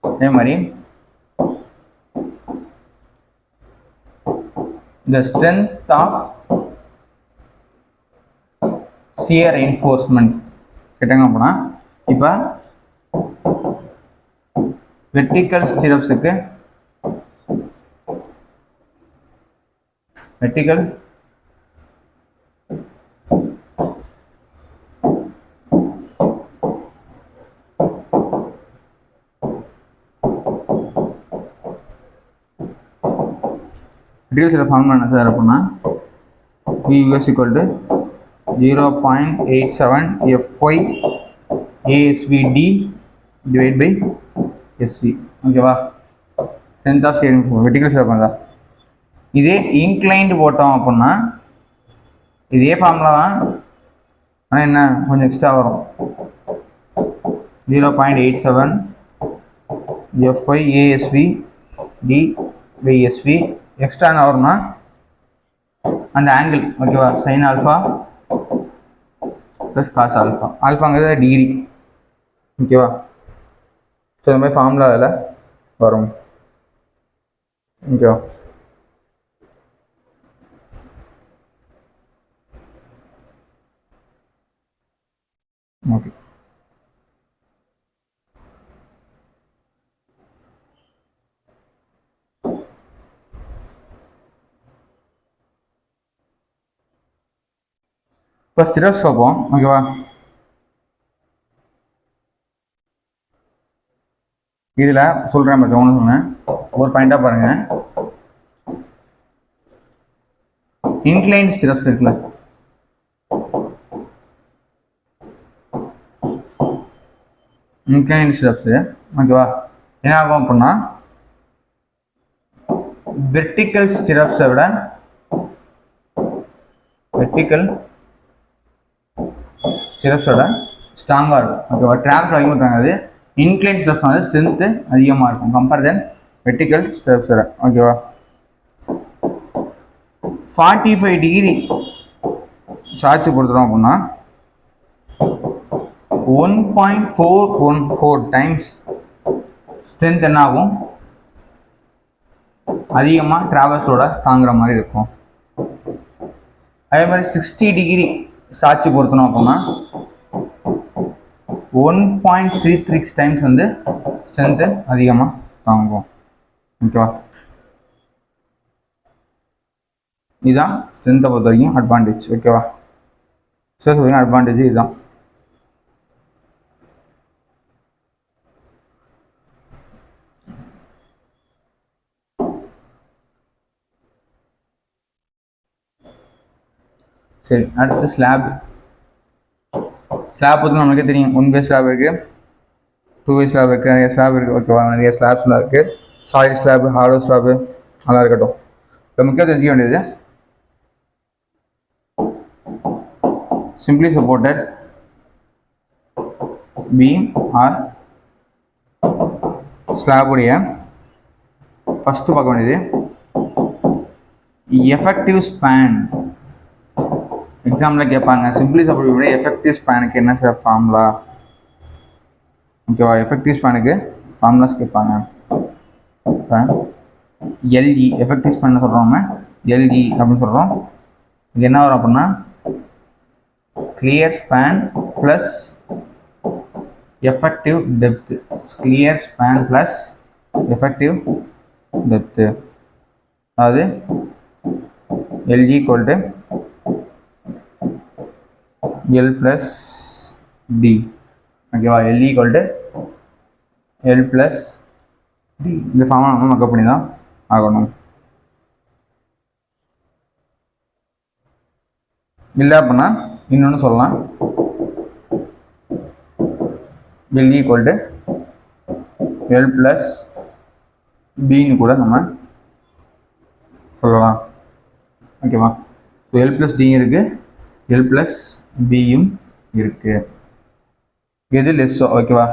அதே மாதிரி the strength of shear reinforcement கேட்டாங்க அப்படின்னா, இப்போ வெர்டிக்கல் ஸ்டிரப்ஸுக்கு வெர்டிக்கல் வெர்டிக்கல் ஃபார்முலா என்ன சார் அப்படின்னா VUS equal to 0.87 FY ASVD divided by SV. ஓகேவா? Strength of shear vertical stir up தான். இதே இன்க்ளைன்டு போட்டோம் அப்படின்னா இதே ஃபார்முலா தான், ஆனால் என்ன கொஞ்சம் எக்ஸ்ட்ரா வரும். 0.87 FY ASVD by SV. Extra என்ன வரும்னா அந்த ஆங்கிள். ஓகேவா? Sine alpha plus cos alpha. ஆல்ஃபாங்கிறது டிகிரி. ஓகேவா? ஸோ இந்த மாதிரி ஃபார்முலா அதில் வரும். ஓகேவா? ஓகே. இப்போ சிரப்ஸ் பார்ப்போம் ஓகேவா. இதில் சொல்கிறேன் பார்த்து ஒன்று சொன்னேன், ஒரு பாயிண்டாக பாருங்கள். இன்க்ளைன்ட் சிரப்ஸ் இருக்குல்ல, இன்க்ளைன்ட் சிரப்ஸு ஓகேவா, என்ன ஆகும் அப்படின்னா வெர்டிக்கல் சிரப்ஸை விட ஸ்ட்ராங்காக இருக்கும் ஓகேவா. ட்ராவல் அதிகமாக தாங்காது. இன்க்ளைன் ஸ்டெப்ஸ் வந்து ஸ்ட்ரென்த்து அதிகமாக இருக்கும் கம்பேர் தென் வெர்டிக்கல் ஸ்டெப்ஸோட ஓகேவா. 45 டிகிரி சார்ஜ் கொடுத்துரும் அப்படின்னா 1.414 டைம்ஸ் ஸ்ட்ரென்த் என்ன ஆகும், அதிகமாக ட்ராவல்ஸோட தாங்குற மாதிரி இருக்கும். அதே மாதிரி 60 டிகிரி சாட்சி பொறுத்தணும் அப்படின்னா 1.36 டைம்ஸ் வந்து ஸ்ட்ரென்த்து அதிகமாக தாங்கும் ஓகேவா. இதுதான் ஸ்ட்ரென்த்தை பொறுத்த வரைக்கும் அட்வான்டேஜ் ஓகேவா. ஸ்ட்ரெஸ் வரைக்கும் அட்வான்டேஜ் இதுதான். சரி, அடுத்து ஸ்லாப் பற்றி நம்மளுக்கே தெரியும். 1 வே ஸ்லாப் இருக்குது, 2 வே ஸ்லாப் இருக்குது, நிறைய ஸ்லாப் இருக்குது ஓகேவா. நிறைய ஸ்லாப்ஸ்லாம் இருக்குது. சாலிட் ஸ்லாப், ஹாலோ ஸ்லாப்பு நல்லா இருக்கட்டும். இப்போ முக்கியம் தெரிஞ்சிக்க வேண்டியது சிம்பிளி சப்போர்ட்டட் பீம் ஆர் ஸ்லாபுடைய ஃபஸ்ட்டு பார்க்க வேண்டியது எஃபெக்டிவ் ஸ்பேன். எக்ஸாமில் கேட்பாங்க சிம்பிளி சப்போர்ட் விட எஃபெக்டிவ் ஸ்பேனுக்கு என்ன சார் ஃபார்முலா ஓகேவா. எஃபெக்டிவ் ஸ்பேனுக்கு ஃபார்முலாஸ் கேட்பாங்க. இப்போ எல்இ எஃபெக்டிவ் ஸ்பேன் சொல்கிறோம், நம்ம எல்இ அப்படின்னு சொல்கிறோம். இது என்ன வரும் அப்படின்னா clear span plus effective depth. Clear span plus effective depth, அதாவது L G equal to L plus D ஓகேவா. L equal to L plus D. இந்த ஃபார்முலா நம்ம மக்கப் பண்ணி தான் ஆகணும். இல்லை அப்படின்னா இன்னொன்று சொல்லலாம், L equal to L plus Bன்னு கூட நம்ம சொல்லலாம் ஓகேவா. ஸோ L plus D இருக்குது, L plus பியும் இருக்கு. எது லெஸ்ஸோ ஓகேவா,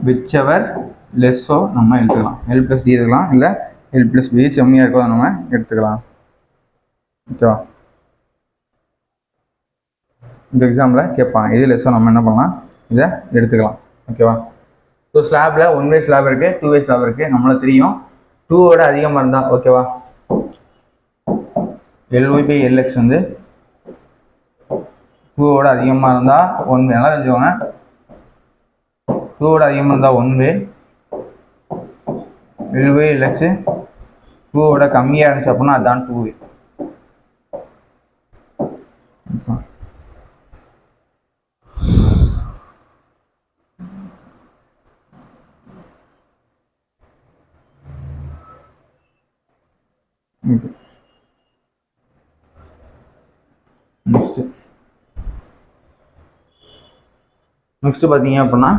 விச்செவர் லெஸ்ஸோ நம்ம எடுத்துக்கலாம். L plus D எடுக்கலாம், இல்லை L plus B செம்மியாக இருக்கோ நம்ம எடுத்துக்கலாம் ஓகேவா. இந்த எக்ஸாம்பிள் கேட்பாங்க எது லெஸ்ஸோ நம்ம என்ன பண்ணலாம், இதை எடுத்துக்கலாம் ஓகேவா. ஸோ ஸ்லாபில் 1 வே ஸ்லாப் இருக்குது, 2 வே ஸ்லாப் இருக்குது. நம்மளுக்கு தெரியும் 2ஓட அதிகமாக இருந்தால் ஓகேவா Ly/Lx வந்து 2ஓட அதிகமாக இருந்தால் 1 வே. நல்லா தெரிஞ்சுக்கோங்க, 2ஓட அதிகமாக இருந்தால் 1 வே. Ly/Lx 2ஓட கம்மியாக இருந்துச்சு அப்படின்னா அதுதான் 2 வே. நெக்ஸ்ட் பார்த்தீங்க அப்படின்னா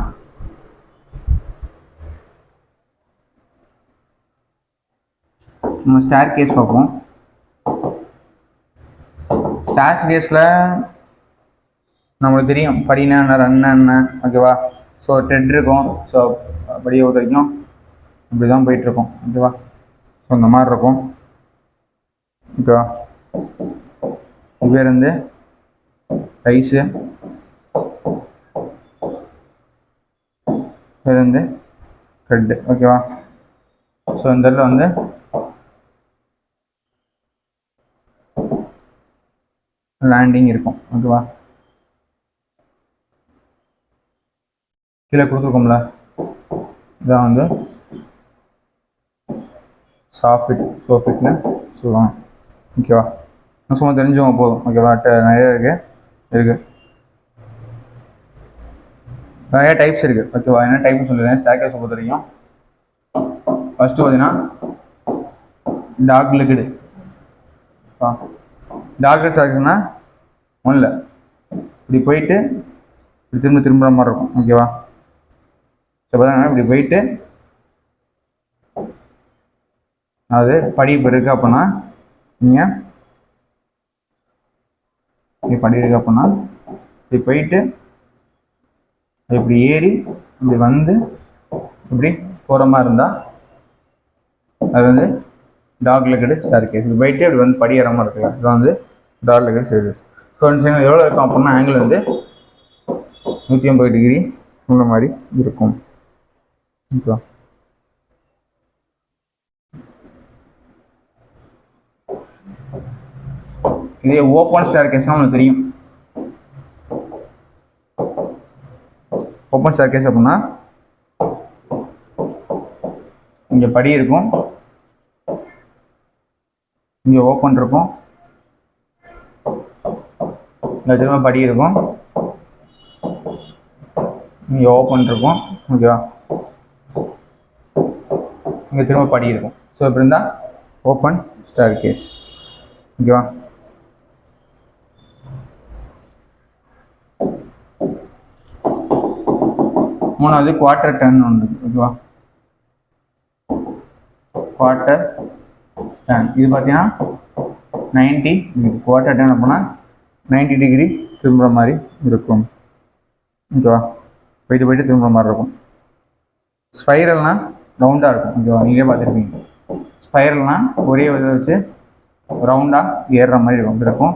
நம்ம ஸ்டேர் கேஸ் பார்ப்போம். ஸ்டேர் கேஸில் நம்மளுக்கு தெரியும் படினா என்ன, ரன்னா என்ன ஓகேவா. ஸோ ட்ரெட் இருக்கும், ஸோ படியை பொறுத்த வரைக்கும் இப்படி தான் போயிட்டுருக்கோம் ஓகேவா. ஸோ இந்த மாதிரி இருக்கும் ஓகேவா. பேர் வந்து ரைஸு, பேர் வந்து த்ரெட்டு ஓகேவா. ஸோ இந்த இடத்துல வந்து லேண்டிங் இருக்கும் ஓகேவா. கீழே கொடுத்துருக்கோம்ல, இதான் வந்து சாஃபிட், சோஃபிட்னு சொல்லுவாங்க ஓகேவா? சும்மா தெரிஞ்சவங்க போதும். ஓகேவா? நிறைய இருக்குது நிறைய டைப்ஸ் இருக்குது. ஓகேவா? என்ன டைப்னு சொல்லிடுறேன். ஸ்டேர்கேஸை பொறுத்த வரைக்கும் ஃபஸ்ட்டு பார்த்தீங்கன்னா டாக் லெக்குடு. டாக் லெக் ஸ்டேர்கேஸ்னா ஒன்றும் இல்லை, இப்படி போயிட்டு இப்படி திரும்புகிற மாதிரி இருக்கும். ஓகேவா? ஸோ பார்த்தீங்கன்னா இப்படி போயிட்டு அது படி இப்போ இருக்குது அப்படின்னா நீங்கள் இப்படி படி இருக்குது அப்படின்னா இப்படி போயிட்டு இப்படி ஏறி இப்படி வந்து இப்படி போகிற மாதிரி இருந்தால் அது வந்து டாக் லெக்கடு ஸ்டேர்கேஸ். இப்படி போயிட்டு இப்படி வந்து படி ஏற மாதிரி இருக்குல்ல, இது வந்து டாக் லெக்கடு ஸ்டேர்கேஸ். ஸோ எவ்வளோ இருக்கும் அப்படின்னா ஆங்கிள் வந்து 180 டிகிரி உள்ள மாதிரி இருக்கும். ஓகேவா? இதே ஓப்பன் ஸ்டேர்கேஸ்னால் உங்களுக்கு தெரியும். ஓப்பன் ஸ்டேர்கேஸ் அப்படின்னா இங்கே படி இருக்கும், இங்கே ஓப்பன் இருக்கும், இங்கே திரும்ப படி இருக்கும், இங்கே ஓப்பன் இருக்கும். ஓகேவா? இங்கே திரும்ப படி இருக்கும். ஸோ இப்படி இருந்தால் ஓப்பன் ஸ்டேர்கேஸ். ஓகேவா? மூணாவது குவார்ட்டர் டர்ன் ஒன்று. ஓகேவா? குவார்ட்டர் டர்ன் இது பார்த்தீங்கன்னா 90 டிகிரி. குவார்ட்டர் டர்ன் அப்படின்னா 90 டிகிரி திரும்புகிற மாதிரி இருக்கும். ஓகேவா? போயிட்டு திரும்புகிற மாதிரி இருக்கும். ஸ்பைரல்னால் ரவுண்டாக இருக்கும். ஓகேவா? நீங்களே பார்த்துருப்பீங்க. ஸ்பைரல்னால் ஒரே இதை வச்சு ரவுண்டாக ஏறுற மாதிரி இருக்கும்.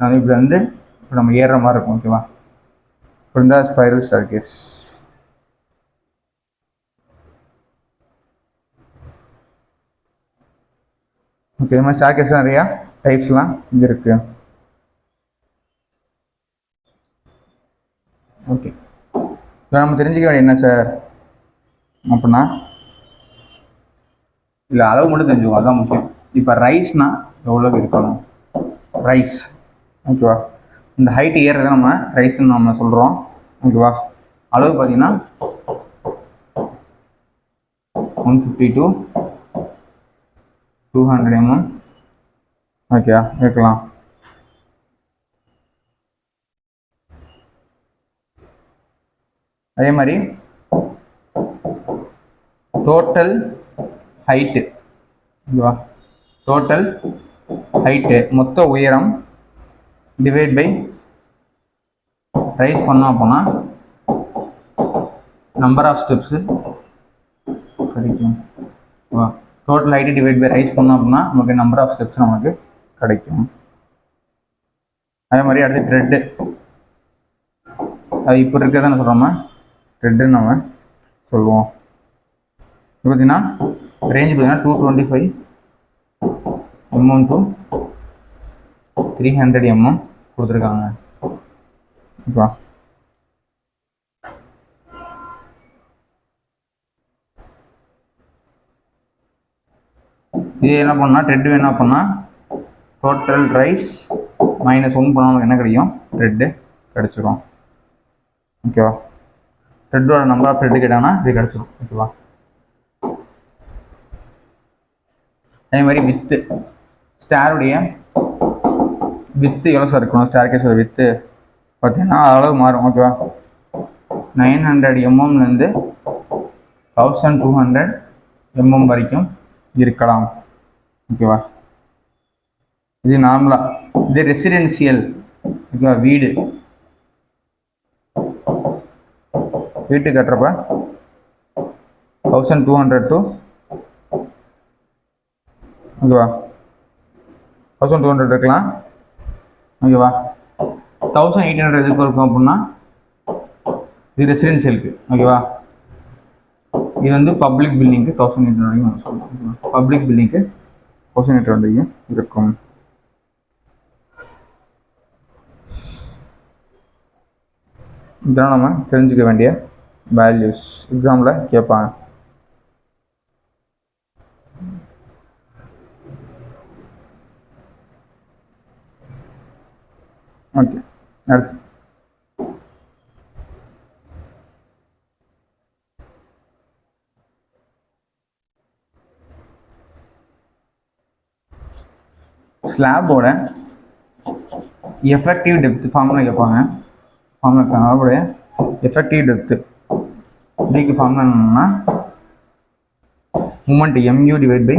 அது இப்படி வந்து இப்போ நம்ம ஏறுற மாதிரி இருக்கும். ஓகேவா? இப்படி இருந்தால் ஸ்பைரல் ஸ்டேர்கேஸ். ஓகே, இது மாதிரி ஸ்டேர்கேஸ் நிறையா டைப்ஸ்லாம் இங்கே இருக்குது. ஓகே, இப்போ நம்ம தெரிஞ்சுக்க வேண்டிய என்ன சார் அப்படின்னா இல்லை அளவு மட்டும் தெரிஞ்சுக்கோ, அதுதான் முக்கியம். இப்போ ரைஸ்னால் எவ்வளோ இருக்கணும் ரைஸ். ஓகேவா? இந்த ஹைட்டு ஏறுறதை நம்ம ரைஸ்ன்னு நம்ம சொல்கிறோம். ஓகேவா? அளவு பார்த்தீங்கன்னா 150 to 200 mm. ஓகேவா? இருக்கலாம். அதே மாதிரி டோட்டல் ஹைட்டு. ஓகேவா? டோட்டல் ஹைட்டு மொத்த உயரம் டிவைட் பை ரைஸ் பண்ணோம் அப்படின்னா நம்பர் ஆஃப் ஸ்டெப்ஸு கிடைக்கும். ஓகேவா? Total height divide by rise பண்ணோம் அப்படின்னா நமக்கு நம்பர் ஆஃப் ஸ்டெப்ஸ் நமக்கு கிடைக்கும். அதே மாதிரி அடுத்து த்ரெட்டு. அது இப்போ இருக்கிறதான சொல்கிறோமா த்ரெட்டுன்னு நம்ம சொல்லுவோம். இப்போ பார்த்தீங்கன்னா ரேஞ்சு பார்த்தீங்கன்னா 225 mm to 300 mm கொடுத்துருக்காங்க. ஓகேவா? இது என்ன பண்ணால் த்ரெட்டு என்ன பண்ணால் டோட்டல் ரைஸ் -1 பண்ணால் நமக்கு என்ன கிடைக்கும்? த்ரெட்டு கிடச்சிரும். ஓகேவா? த்ரெட்டோட நம்பர் ஆஃப் த்ரெட்டு கேட்டாங்கன்னா இது கிடச்சிரும். ஓகேவா? அதே மாதிரி வித்து, ஸ்டேருடைய வித்து எவ்வளோ சார் இருக்கணும்? ஸ்டேர்கேஸோட வித்து பார்த்தீங்கன்னா அளவு மாறும். ஓகேவா? 900 mmலேருந்து 1200 mm வரைக்கும் இருக்கலாம். ஓகேவா? இது நார்மலாக. இது ரெசிடென்சியல். ஓகேவா? வீடு கட்டுறப்ப 1200 to ஓகேவா 1200 இருக்கலாம். ஓகேவா? 1800 எதுக்கு இருக்கும் அப்படின்னா இது ரெசிடென்சியலுக்கு. ஓகேவா? இது வந்து பப்ளிக் பில்டிங்க்கு 1800 வரைக்கும் நம்ம சொல்லலாம். பப்ளிக் பில்டிங்க்கு 1800 வரைக்கும் இருக்கும். இதெல்லாம் நம்ம தெரிஞ்சுக்க வேண்டிய வேல்யூஸ். எக்ஸாமில் கேட்பாங்க. ஓகே, அடுத்து ஸ்லாபோட எஃபெக்டிவ் டெப்த் ஃபார்முலா கேட்பாங்க. ஃபார்முலா எஃபெக்டிவ் டெப்த் டிக்கு ஃபார்முலா என்னன்னா moment mu divide by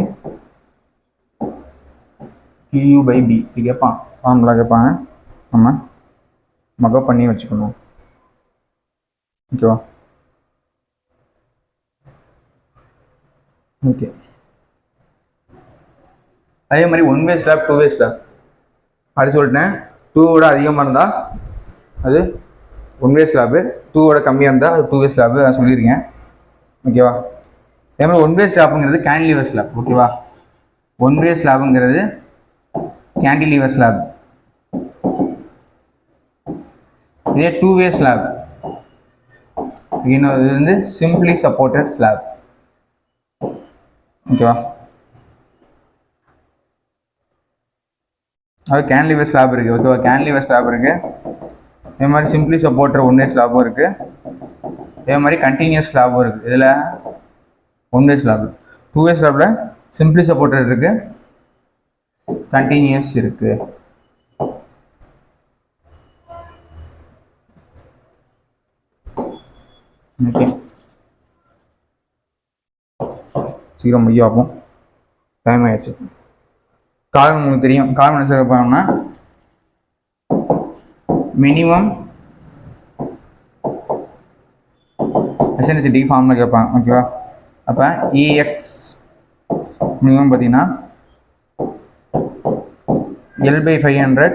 QU by B. இது கேட்பான், ஃபார்முலா கேட்பாங்க, நம்ம மக்கப் பண்ணி வச்சுக்கணும். ஓகேவா? ஓகே, அதே மாதிரி 1 வே ஸ்லாப் 2 வே ஸ்லாப் அப்படி சொல்லிட்டேன். 2ஓட அதிகமாக இருந்தால் அது 1 வே ஸ்லாப்பு, 2ஓட கம்மியாக இருந்தால் அது 2 வே ஸ்லாப்பு நான் சொல்லியிருக்கேன். ஓகேவா? அதே மாதிரி 1 வே ஸ்லாப்புங்கிறது கேண்டிலிவர் ஸ்லாப். ஓகேவா? 1 வே ஸ்லாப்புங்கிறது கேண்டிலிவர் ஸ்லாப். இதே 2 வே ஸ்லாப் இது வந்து சிம்பிளி சப்போர்ட்டட் ஸ்லாப். ஓகேவா? அது கேன்லிவர் ஸ்லாப் இருக்குது. ஓகேவா? கேன்லிவர் ஸ்லாப் இருக்குது. இதே மாதிரி சிம்பிளி சப்போர்ட்டர் 1 வே ஸ்லாப்பும் இருக்குது. இதே மாதிரி கண்டினியூஸ் ஸ்லாப்பும் இருக்குது. இதில் 1 வே ஸ்லாப்பில் 2 வே ஸ்லாப்பில் சிம்பிளி சப்போர்ட்டர் இருக்குது, கண்டினியூஸ் இருக்குது. ஓகே, சீக்கிரம் முடிய பார்ப்போம், டைம் ஆயிடுச்சு. காலம் உங்களுக்கு தெரியும். காலம் என்ன செய்ய போனோம்னா மினிமம் எஸ்என்எஸ்டி ஃபார்முலா கேட்பாங்க. ஓகேவா? அப்போ இஎக்ஸ் மினிமம் பார்த்தீங்கன்னா L by 500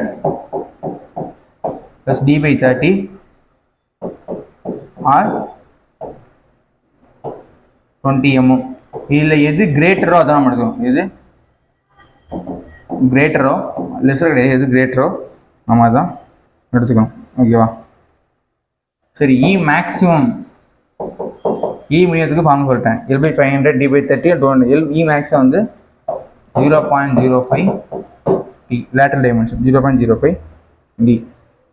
plus D by 30 or 20 mm. இதில் எது கிரேட்டரோ அதான் நம்ம எடுக்கணும். எது கிரேட்டரோ லெஸர் கிடையாது, எது கிரேட்டரோ நம்ம அதான் எடுத்துக்கணும். ஓகேவா? சரி, இ மேக்ஸிமம் இ மினிமத்துக்கு ஃபார்முலா சொல்லிட்டேன். L by 500 D by 30 200. E maximum வந்து 0.05 D lateral dimension 0.05 D.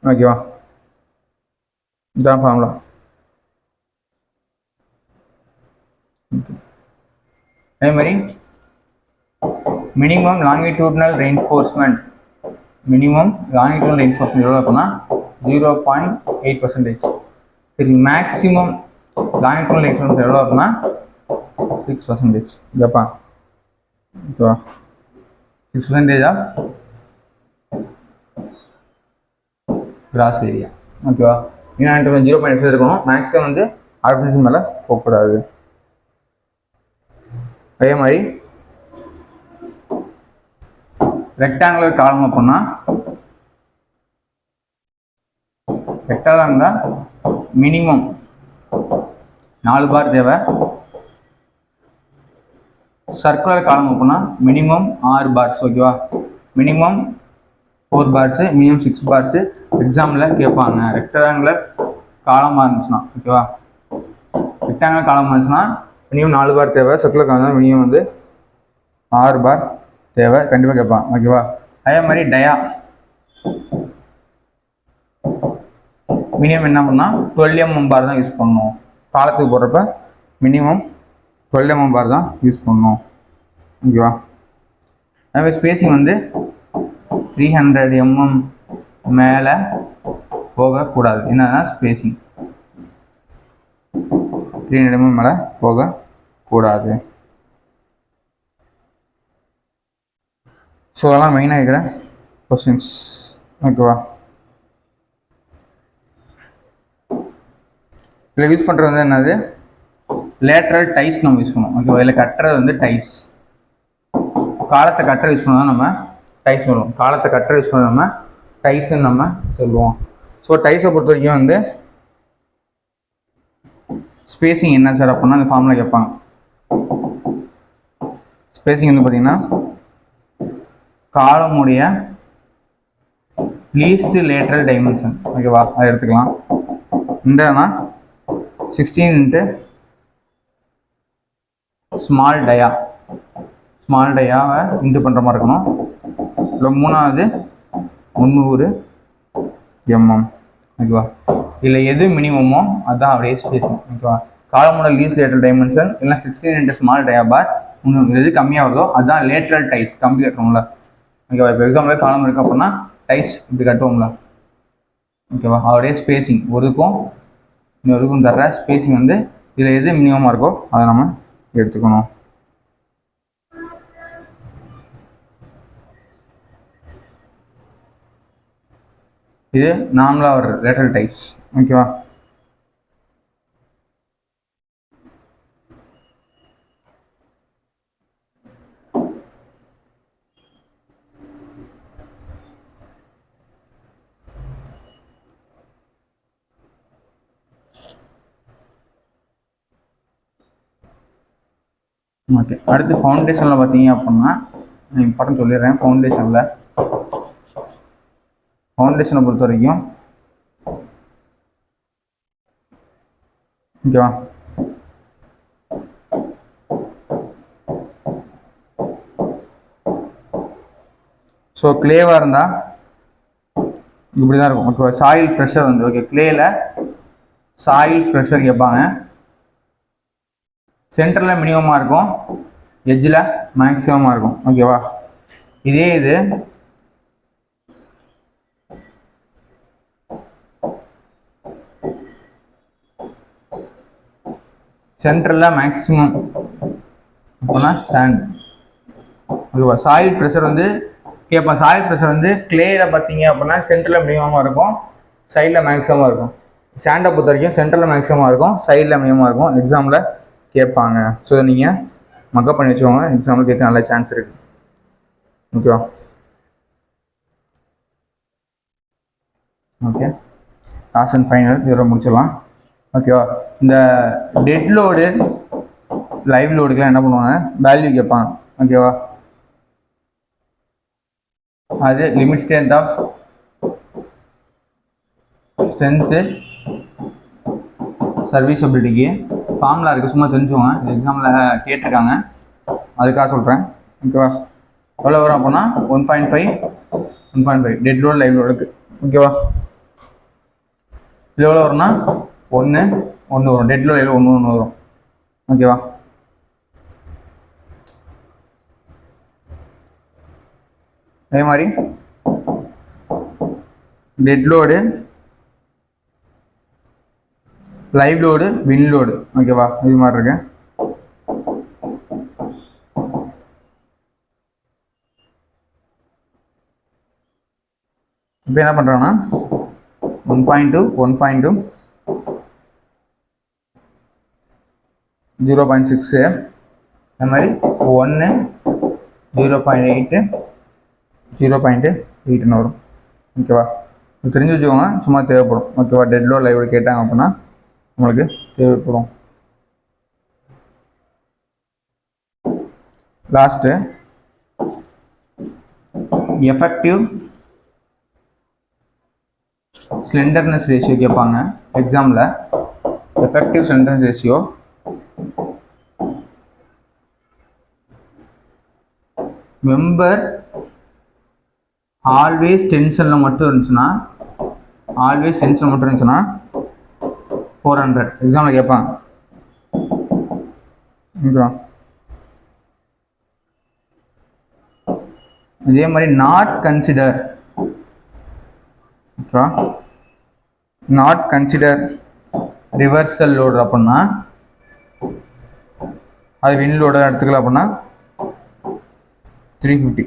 ஓகேவா? இதான் ஃபார்முலா. அதே மாதிரி மினிமம் லாங்கிடியூட்னல் ரெயின்ஃபோர்ஸ்மெண்ட் எவ்வளோ இருக்குன்னா 0.8%. சரி, மேக்ஸிமம் லாங்கிடியூட்னல் ரெயின்ஃபோர்ஸ்மெண்ட் எவ்வளோ இருக்குன்னா 6%. கேப்பா? ஓகேவா? 6% ஆஃப் கிராஸ் ஏரியா. ஓகேவா? இன்னும் 0.8 இருக்கணும். மேக்ஸிமம் வந்து 6% மேலே போகக்கூடாது. அதே மாதிரி ரெக்டாங்குலர் காலம் அப்படின்னா ரெக்டாங்குலர் இருந்தால் மினிமம் 4 பார் தேவை. சர்க்குலர் காலம் அப்படின்னா மினிமம் 6 பார்ஸ். ஓகேவா? மினிமம் 4 பார்ஸு, மினிமம் 6 பார்ஸு எக்ஸாமில் கேட்பாங்க. ரெக்டாங்குலர் காலமாக இருந்துச்சுன்னா. ஓகேவா? ரெக்டாங்குலர் காலமாக இருந்துச்சுன்னா மினிமம் 4 பார் தேவை. சர்க்குலர் காலம் மினிமம் வந்து 6 பார் தேவை, கண்டிப்பாக கேட்பான். ஓகேவா? அதே மாதிரி டயா மினிமம் என்ன பண்ணால் 12 mm பார் தான் யூஸ் பண்ணணும். காலத்துக்கு போடுறப்ப மினிமம் 12 mm பார் தான் யூஸ் பண்ணணும். ஓகேவா? அதே மாதிரி ஸ்பேசிங் வந்து 300 mm மேலே போகக்கூடாது. என்னன்னா ஸ்பேசிங் 300 mm மேலே போகக்கூடாது. ஸோ அதெல்லாம் மெயினாக இருக்கிற கொஸ்டின்ஸ். ஓகேவா? இதில் யூஸ் பண்ணுறது வந்து என்னது, லேட்ரல் டைஸ் நம்ம யூஸ் பண்ணுவோம். ஓகேவா? இதில் கட்டுறது வந்து டைஸ். காலத்தை கட்டுற யூஸ் பண்ணால் நம்ம டைஸ் சொல்லுவோம். காலத்தை கட்டுற யூஸ் பண்ண நம்ம டைஸ்ன்னு நம்ம சொல்லுவோம். ஸோ டைஸை பொறுத்த வரைக்கும் வந்து ஸ்பேசிங் என்ன சார் அப்படின்னா அந்த ஃபார்முலா கேட்பாங்க. ஸ்பேசிங் வந்து பார்த்தீங்கன்னா காலமுடைய லீஸ்ட் லேட்ரல் டைமென்ஷன். ஓகேவா? அதை எடுத்துக்கலாம். இண்டனா 16 இன்ட்டு ஸ்மால் டயாவை இன்ட்டு பண்ணுற மாதிரி இருக்கணும். இல்லை மூணாவது 300 mm. ஓகேவா, இதில் எது மினிமமோ அதுதான் அப்படியே ஸ்பேசிங். ஓகேவா, காலமோட லீஸ்ட் லேட்டரல் டைமென்ஷன் இல்லை 16 into ஸ்மால் டயாபார். எது கம்மியாக வருதோ அதுதான் லேட்ரல் டைஸ் கம்பி கட்டுறோம்ல. ஓகேவா, இப்போ எக்ஸாம்பிள் காலம் இருக்குது அப்படின்னா டைஸ் இப்படி கட்டுவோம்ல. ஓகேவா, அவருடைய ஸ்பேசிங் ஒருக்கும் இன்னொருக்கும் தர்ற ஸ்பேசிங் வந்து இதில் எது மினிமமாக இருக்கோ அதை நம்ம எடுத்துக்கணும். இது நார்மலாக வர்ற லேட்டரல் டைஸ். ஓகேவா, ஓகே. அடுத்து ஃபவுண்டேஷனில் பார்த்தீங்க அப்படின்னா இம்பார்ட்டன்ட் சொல்லிடுறேன். ஃபவுண்டேஷனை பொறுத்த வரைக்கும் ஓகேவா, ஸோ கிளேவாக இருந்தால் இப்படி தான் இருக்கும். ஓகேவா, சாயில் ப்ரெஷர் வந்து ஓகே கிளேயில் சாயில் ப்ரெஷர் கேட்பாங்க. சென்டரில் மினிமமாக இருக்கும், எட்ஜில் மேக்ஸிமமாக இருக்கும். ஓகேவா, இதே இது சென்டரில் மேக்ஸிமம் அப்படின்னா சாண்ட். ஓகேவா, சாயில் ப்ரெஷர் வந்து கேட்பேன். சாயில் ப்ரெஷர் வந்து கிளேயில் பார்த்தீங்க அப்படின்னா சென்டரில் மினிமமாக இருக்கும், சைடில் மேக்ஸிமமாக இருக்கும். சாண்டை பொறுத்த வரைக்கும் சென்டரில் மேக்ஸிமமாக இருக்கும், சைடில் மினிமமாக இருக்கும். எக்ஸாமில் கேட்பாங்க. ஸோ நீங்கள் மக்கப் பண்ணி வச்சுக்கோங்க, எக்ஸாம்பிள் கேட்க நல்ல சான்ஸ் இருக்குது. ஓகேவா, ஓகே லாஸ்ட் அண்ட் ஃபைனல் இதோட முடிச்சிடலாம். ஓகேவா, இந்த டெட் லோடு லைவ் லோடுக்கெலாம் என்ன பண்ணுவாங்க, வேல்யூ கேட்பாங்க. ஓகேவா, அது லிமிட் ஸ்ட்ரென்த்து சர்வீஸபிலிட்டிக்கு ஃபார்முலா இருக்குது, சும்மா தெரிஞ்சுக்கோங்க. இது எக்ஸாமில் கேட்டிருக்காங்க, அதுக்காக சொல்கிறேன். ஓகேவா, எவ்வளோ வரும் அப்படின்னா 1.5 டெட் லோடு லைவ் லோடுக்கு. ஓகேவா, இது எவ்வளோ வரும்னா 1 வரும். டெட் லோடு லைவ் 1 வரும். ஓகேவா, அதே மாதிரி dead load live load wind load. ஓகேவா, இது மாதிரி இருக்கு. இப்போ என்ன பண்ணுறோன்னா 1.2 0.6 அது மாதிரி 1 0.8 0.8 வரும். ஓகேவா, இது தெரிஞ்சு வச்சுக்கோங்க, சும்மா தேவைப்படும். ஓகேவா, டெட் லோடு லைவ் கேட்டாங்க அப்படின்னா உங்களுக்கு தேவைப்படும். லாஸ்ட்டு எஃபெக்டிவ் ஸ்லெண்டர்னஸ் ரேஷியோ கேட்பாங்க எக்ஸாமில். Effective slenderness ratio member always டென்ஷனில் மட்டும் இருந்துச்சுன்னா 400 எக்ஸாமில் கேட்பாங்க. ஓகேவா, இதே மாதிரி நாட் கன்சிடர் ரிவர்சல் லோடு அப்படின்னா அது வின் லோடு எடுத்துக்கலாம் அப்படின்னா 350.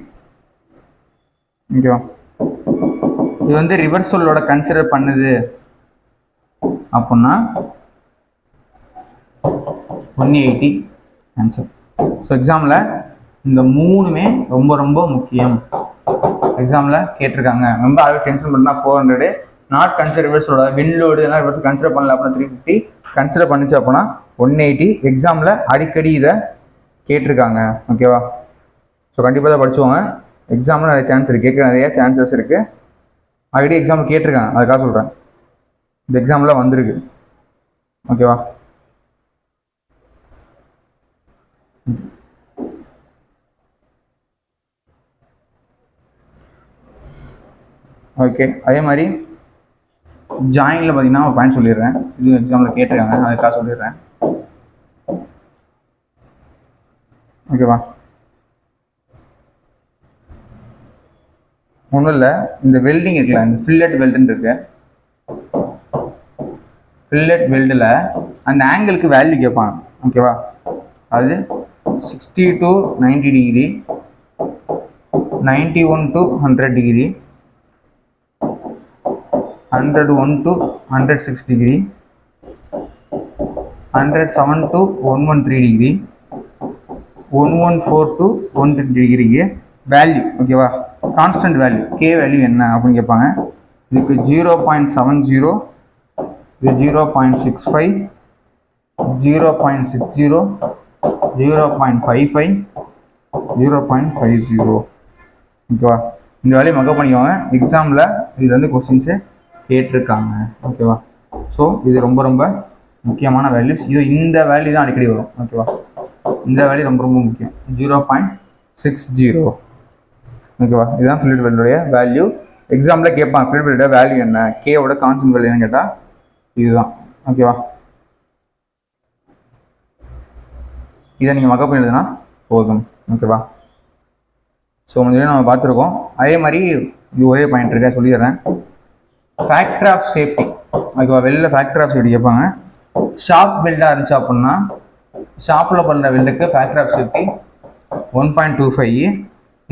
ஓகேவா, இது வந்து ரிவர்சல் லோட கன்சிடர் பண்ணுது அப்படின்னா 180 ஆன்சர். ஸோ எக்ஸாமில் இந்த மூணுமே ரொம்ப ரொம்ப முக்கியம். எக்ஸாமில் கேட்டிருக்காங்க. ரொம்ப ஆல்ரெடி டென்ஷன் பண்ணால் 400, நாட் கன்சிடர் ரிவர்ஸோட வின் லோடு எல்லாம் ரிவர்ஸ் கன்சிடர் பண்ணல அப்படின்னா 350, கன்சிடர் பண்ணிச்சு அப்படின்னா 180. எக்ஸாமில் அடிக்கடி இதை கேட்டிருக்காங்க. ஓகேவா, ஸோ கண்டிப்பாக தான் படிச்சுவாங்க. எக்ஸாமில் நிறைய சான்ஸ் இருக்குது, கேட்க நிறைய சான்சஸ் இருக்குது. ஆல்ரெடி எக்ஸாமில் கேட்டிருக்காங்க, அதுக்காக சொல்கிறேன். இந்த எக்ஸாமில் வந்திருக்கு. ஓகேவா, ஓகே. அதே மாதிரி ஜாயினில் பார்த்தீங்கன்னா ஒரு பாயிண்ட் சொல்லிடுறேன், இது எக்ஸாமில் கேட்டிருக்காங்க, அதுக்காக சொல்லிடுறேன். ஓகேவா? ஒன்றும் இல்லை, இந்த வெல்டிங் இருக்குல்ல, இந்த ஃபில்லட் வெல்டுன்னு இருக்கு. ஃபில்லட் வெல்டில் அந்த ஆங்கிளுக்கு வேல்யூ கேட்பாங்க. ஓகேவா? அது 60 to 90 degree, 91 to 100 degree, 101 to 106 degree, 107 to 113 degree, 114 to 120 டிகிரிக்கு வேல்யூ. ஓகேவா? கான்ஸ்டன்ட் வேல்யூ கே வேல்யூ என்ன அப்படின்னு கேட்பாங்க. இதுக்கு 0.70, இது 0.65, 0.60, 0.55, 0.50. ஓகேவா? இந்த வேலையை மக்கப் பண்ணிக்கோங்க, எக்ஸாமில் இதில் வந்து கொஸ்டின்ஸு கேட்டிருக்காங்க. ஓகேவா? ஸோ இது ரொம்ப ரொம்ப முக்கியமான வேல்யூஸ். இது இந்த வேல்யூ தான் அடிக்கடி வரும். ஓகேவா? இந்த வேல்யூ ரொம்ப ரொம்ப முக்கியம், 0.60. ஓகேவா? இதுதான் ஃபில்லட் வெல்டுடைய வேல்யூ. எக்ஸாமில் கேட்பாங்க ஃபில்லட் வெல்டோட வேல்யூ என்ன, கேவோட கான்ஸ்டன்ட் வேல்யூ என்னன்னு கேட்டால் இதுதான். ஓகேவா? இதை நீங்கள் மக்கப் பண்ணிடுதுன்னா போதும். ஓகேவா? ஸோ கொஞ்சம் நம்ம பார்த்துருக்கோம். அதே மாதிரி இது ஒரே பாயிண்ட் இருக்கா சொல்லிடுறேன். Factor of safety. ஓகேவா? வெளில ஃபேக்டர் ஆஃப் சேஃப்டி கேட்பாங்க. ஷாப் வெல்டாக இருந்துச்சு அப்படின்னா ஷாப்பில் பண்ணுற வெல்டுக்கு ஃபேக்டர் ஆஃப் சேஃப்டி 1.25.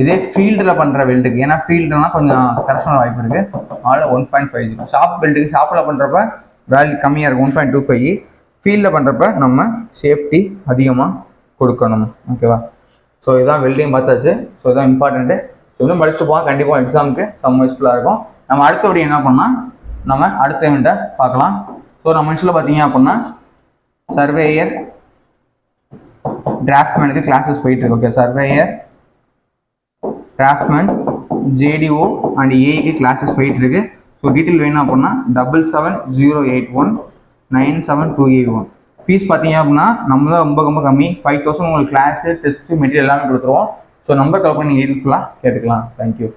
இதே ஃபீல்டில் பண்ணுற வெல்டுக்கு, ஏன்னா ஃபீல்டுனா கொஞ்சம் கரெக்ஷனல் வாய்ப்பு இருக்குது, அதனால் 1.50. ஷாப் வெல்டுக்கு ஷாப்பில் பண்ணுறப்ப வேல்யூ கம்மியாக இருக்கும் 1.25. ஃபீல்டில் பண்ணுறப்ப நம்ம சேஃப்டி அதிகமாக கொடுக்கணும். ஓகேவா? ஸோ இதுதான் வெல்டிங் பார்த்தாச்சு. ஸோ இதுதான் இம்பார்ட்டண்ட்டு. ஸோ இன்னும் படிச்சுட்டு போனால் கண்டிப்பாக எக்ஸாமுக்கு செம்ம யூஸ்ஃபுல்லாக இருக்கும். நம்ம அடுத்தபடி என்ன பண்ணால் நம்ம அடுத்த இவெண்ட்டை பார்க்கலாம். ஸோ நம்ம இன்ஸ்டில் பார்த்தீங்க அப்படின்னா சர்வேயர், டிராஃப்ட்மேனுக்கு கிளாஸஸ் போயிட்டுருக்கு. Okay, surveyor, draughtsman, JDO and ஏக்கு கிளாஸஸ் போயிட்டுருக்கு. ஸோ டீட்டெயில் வேணும் அப்படின்னா 7708197281. ஃபீஸ் பார்த்தீங்க அப்படின்னா நம்ம தான் ரொம்ப ரொம்ப கம்மி, 5000 உங்களுக்கு கிளாஸு, டெஸ்ட்டு, மெட்டீரியல் எல்லாமே கொடுத்துருவோம். ஸோ நம்பர் கால் பண்ணி டீட்டெயில்ஸ்லாம் கேட்டுக்கலாம். தேங்க்யூ.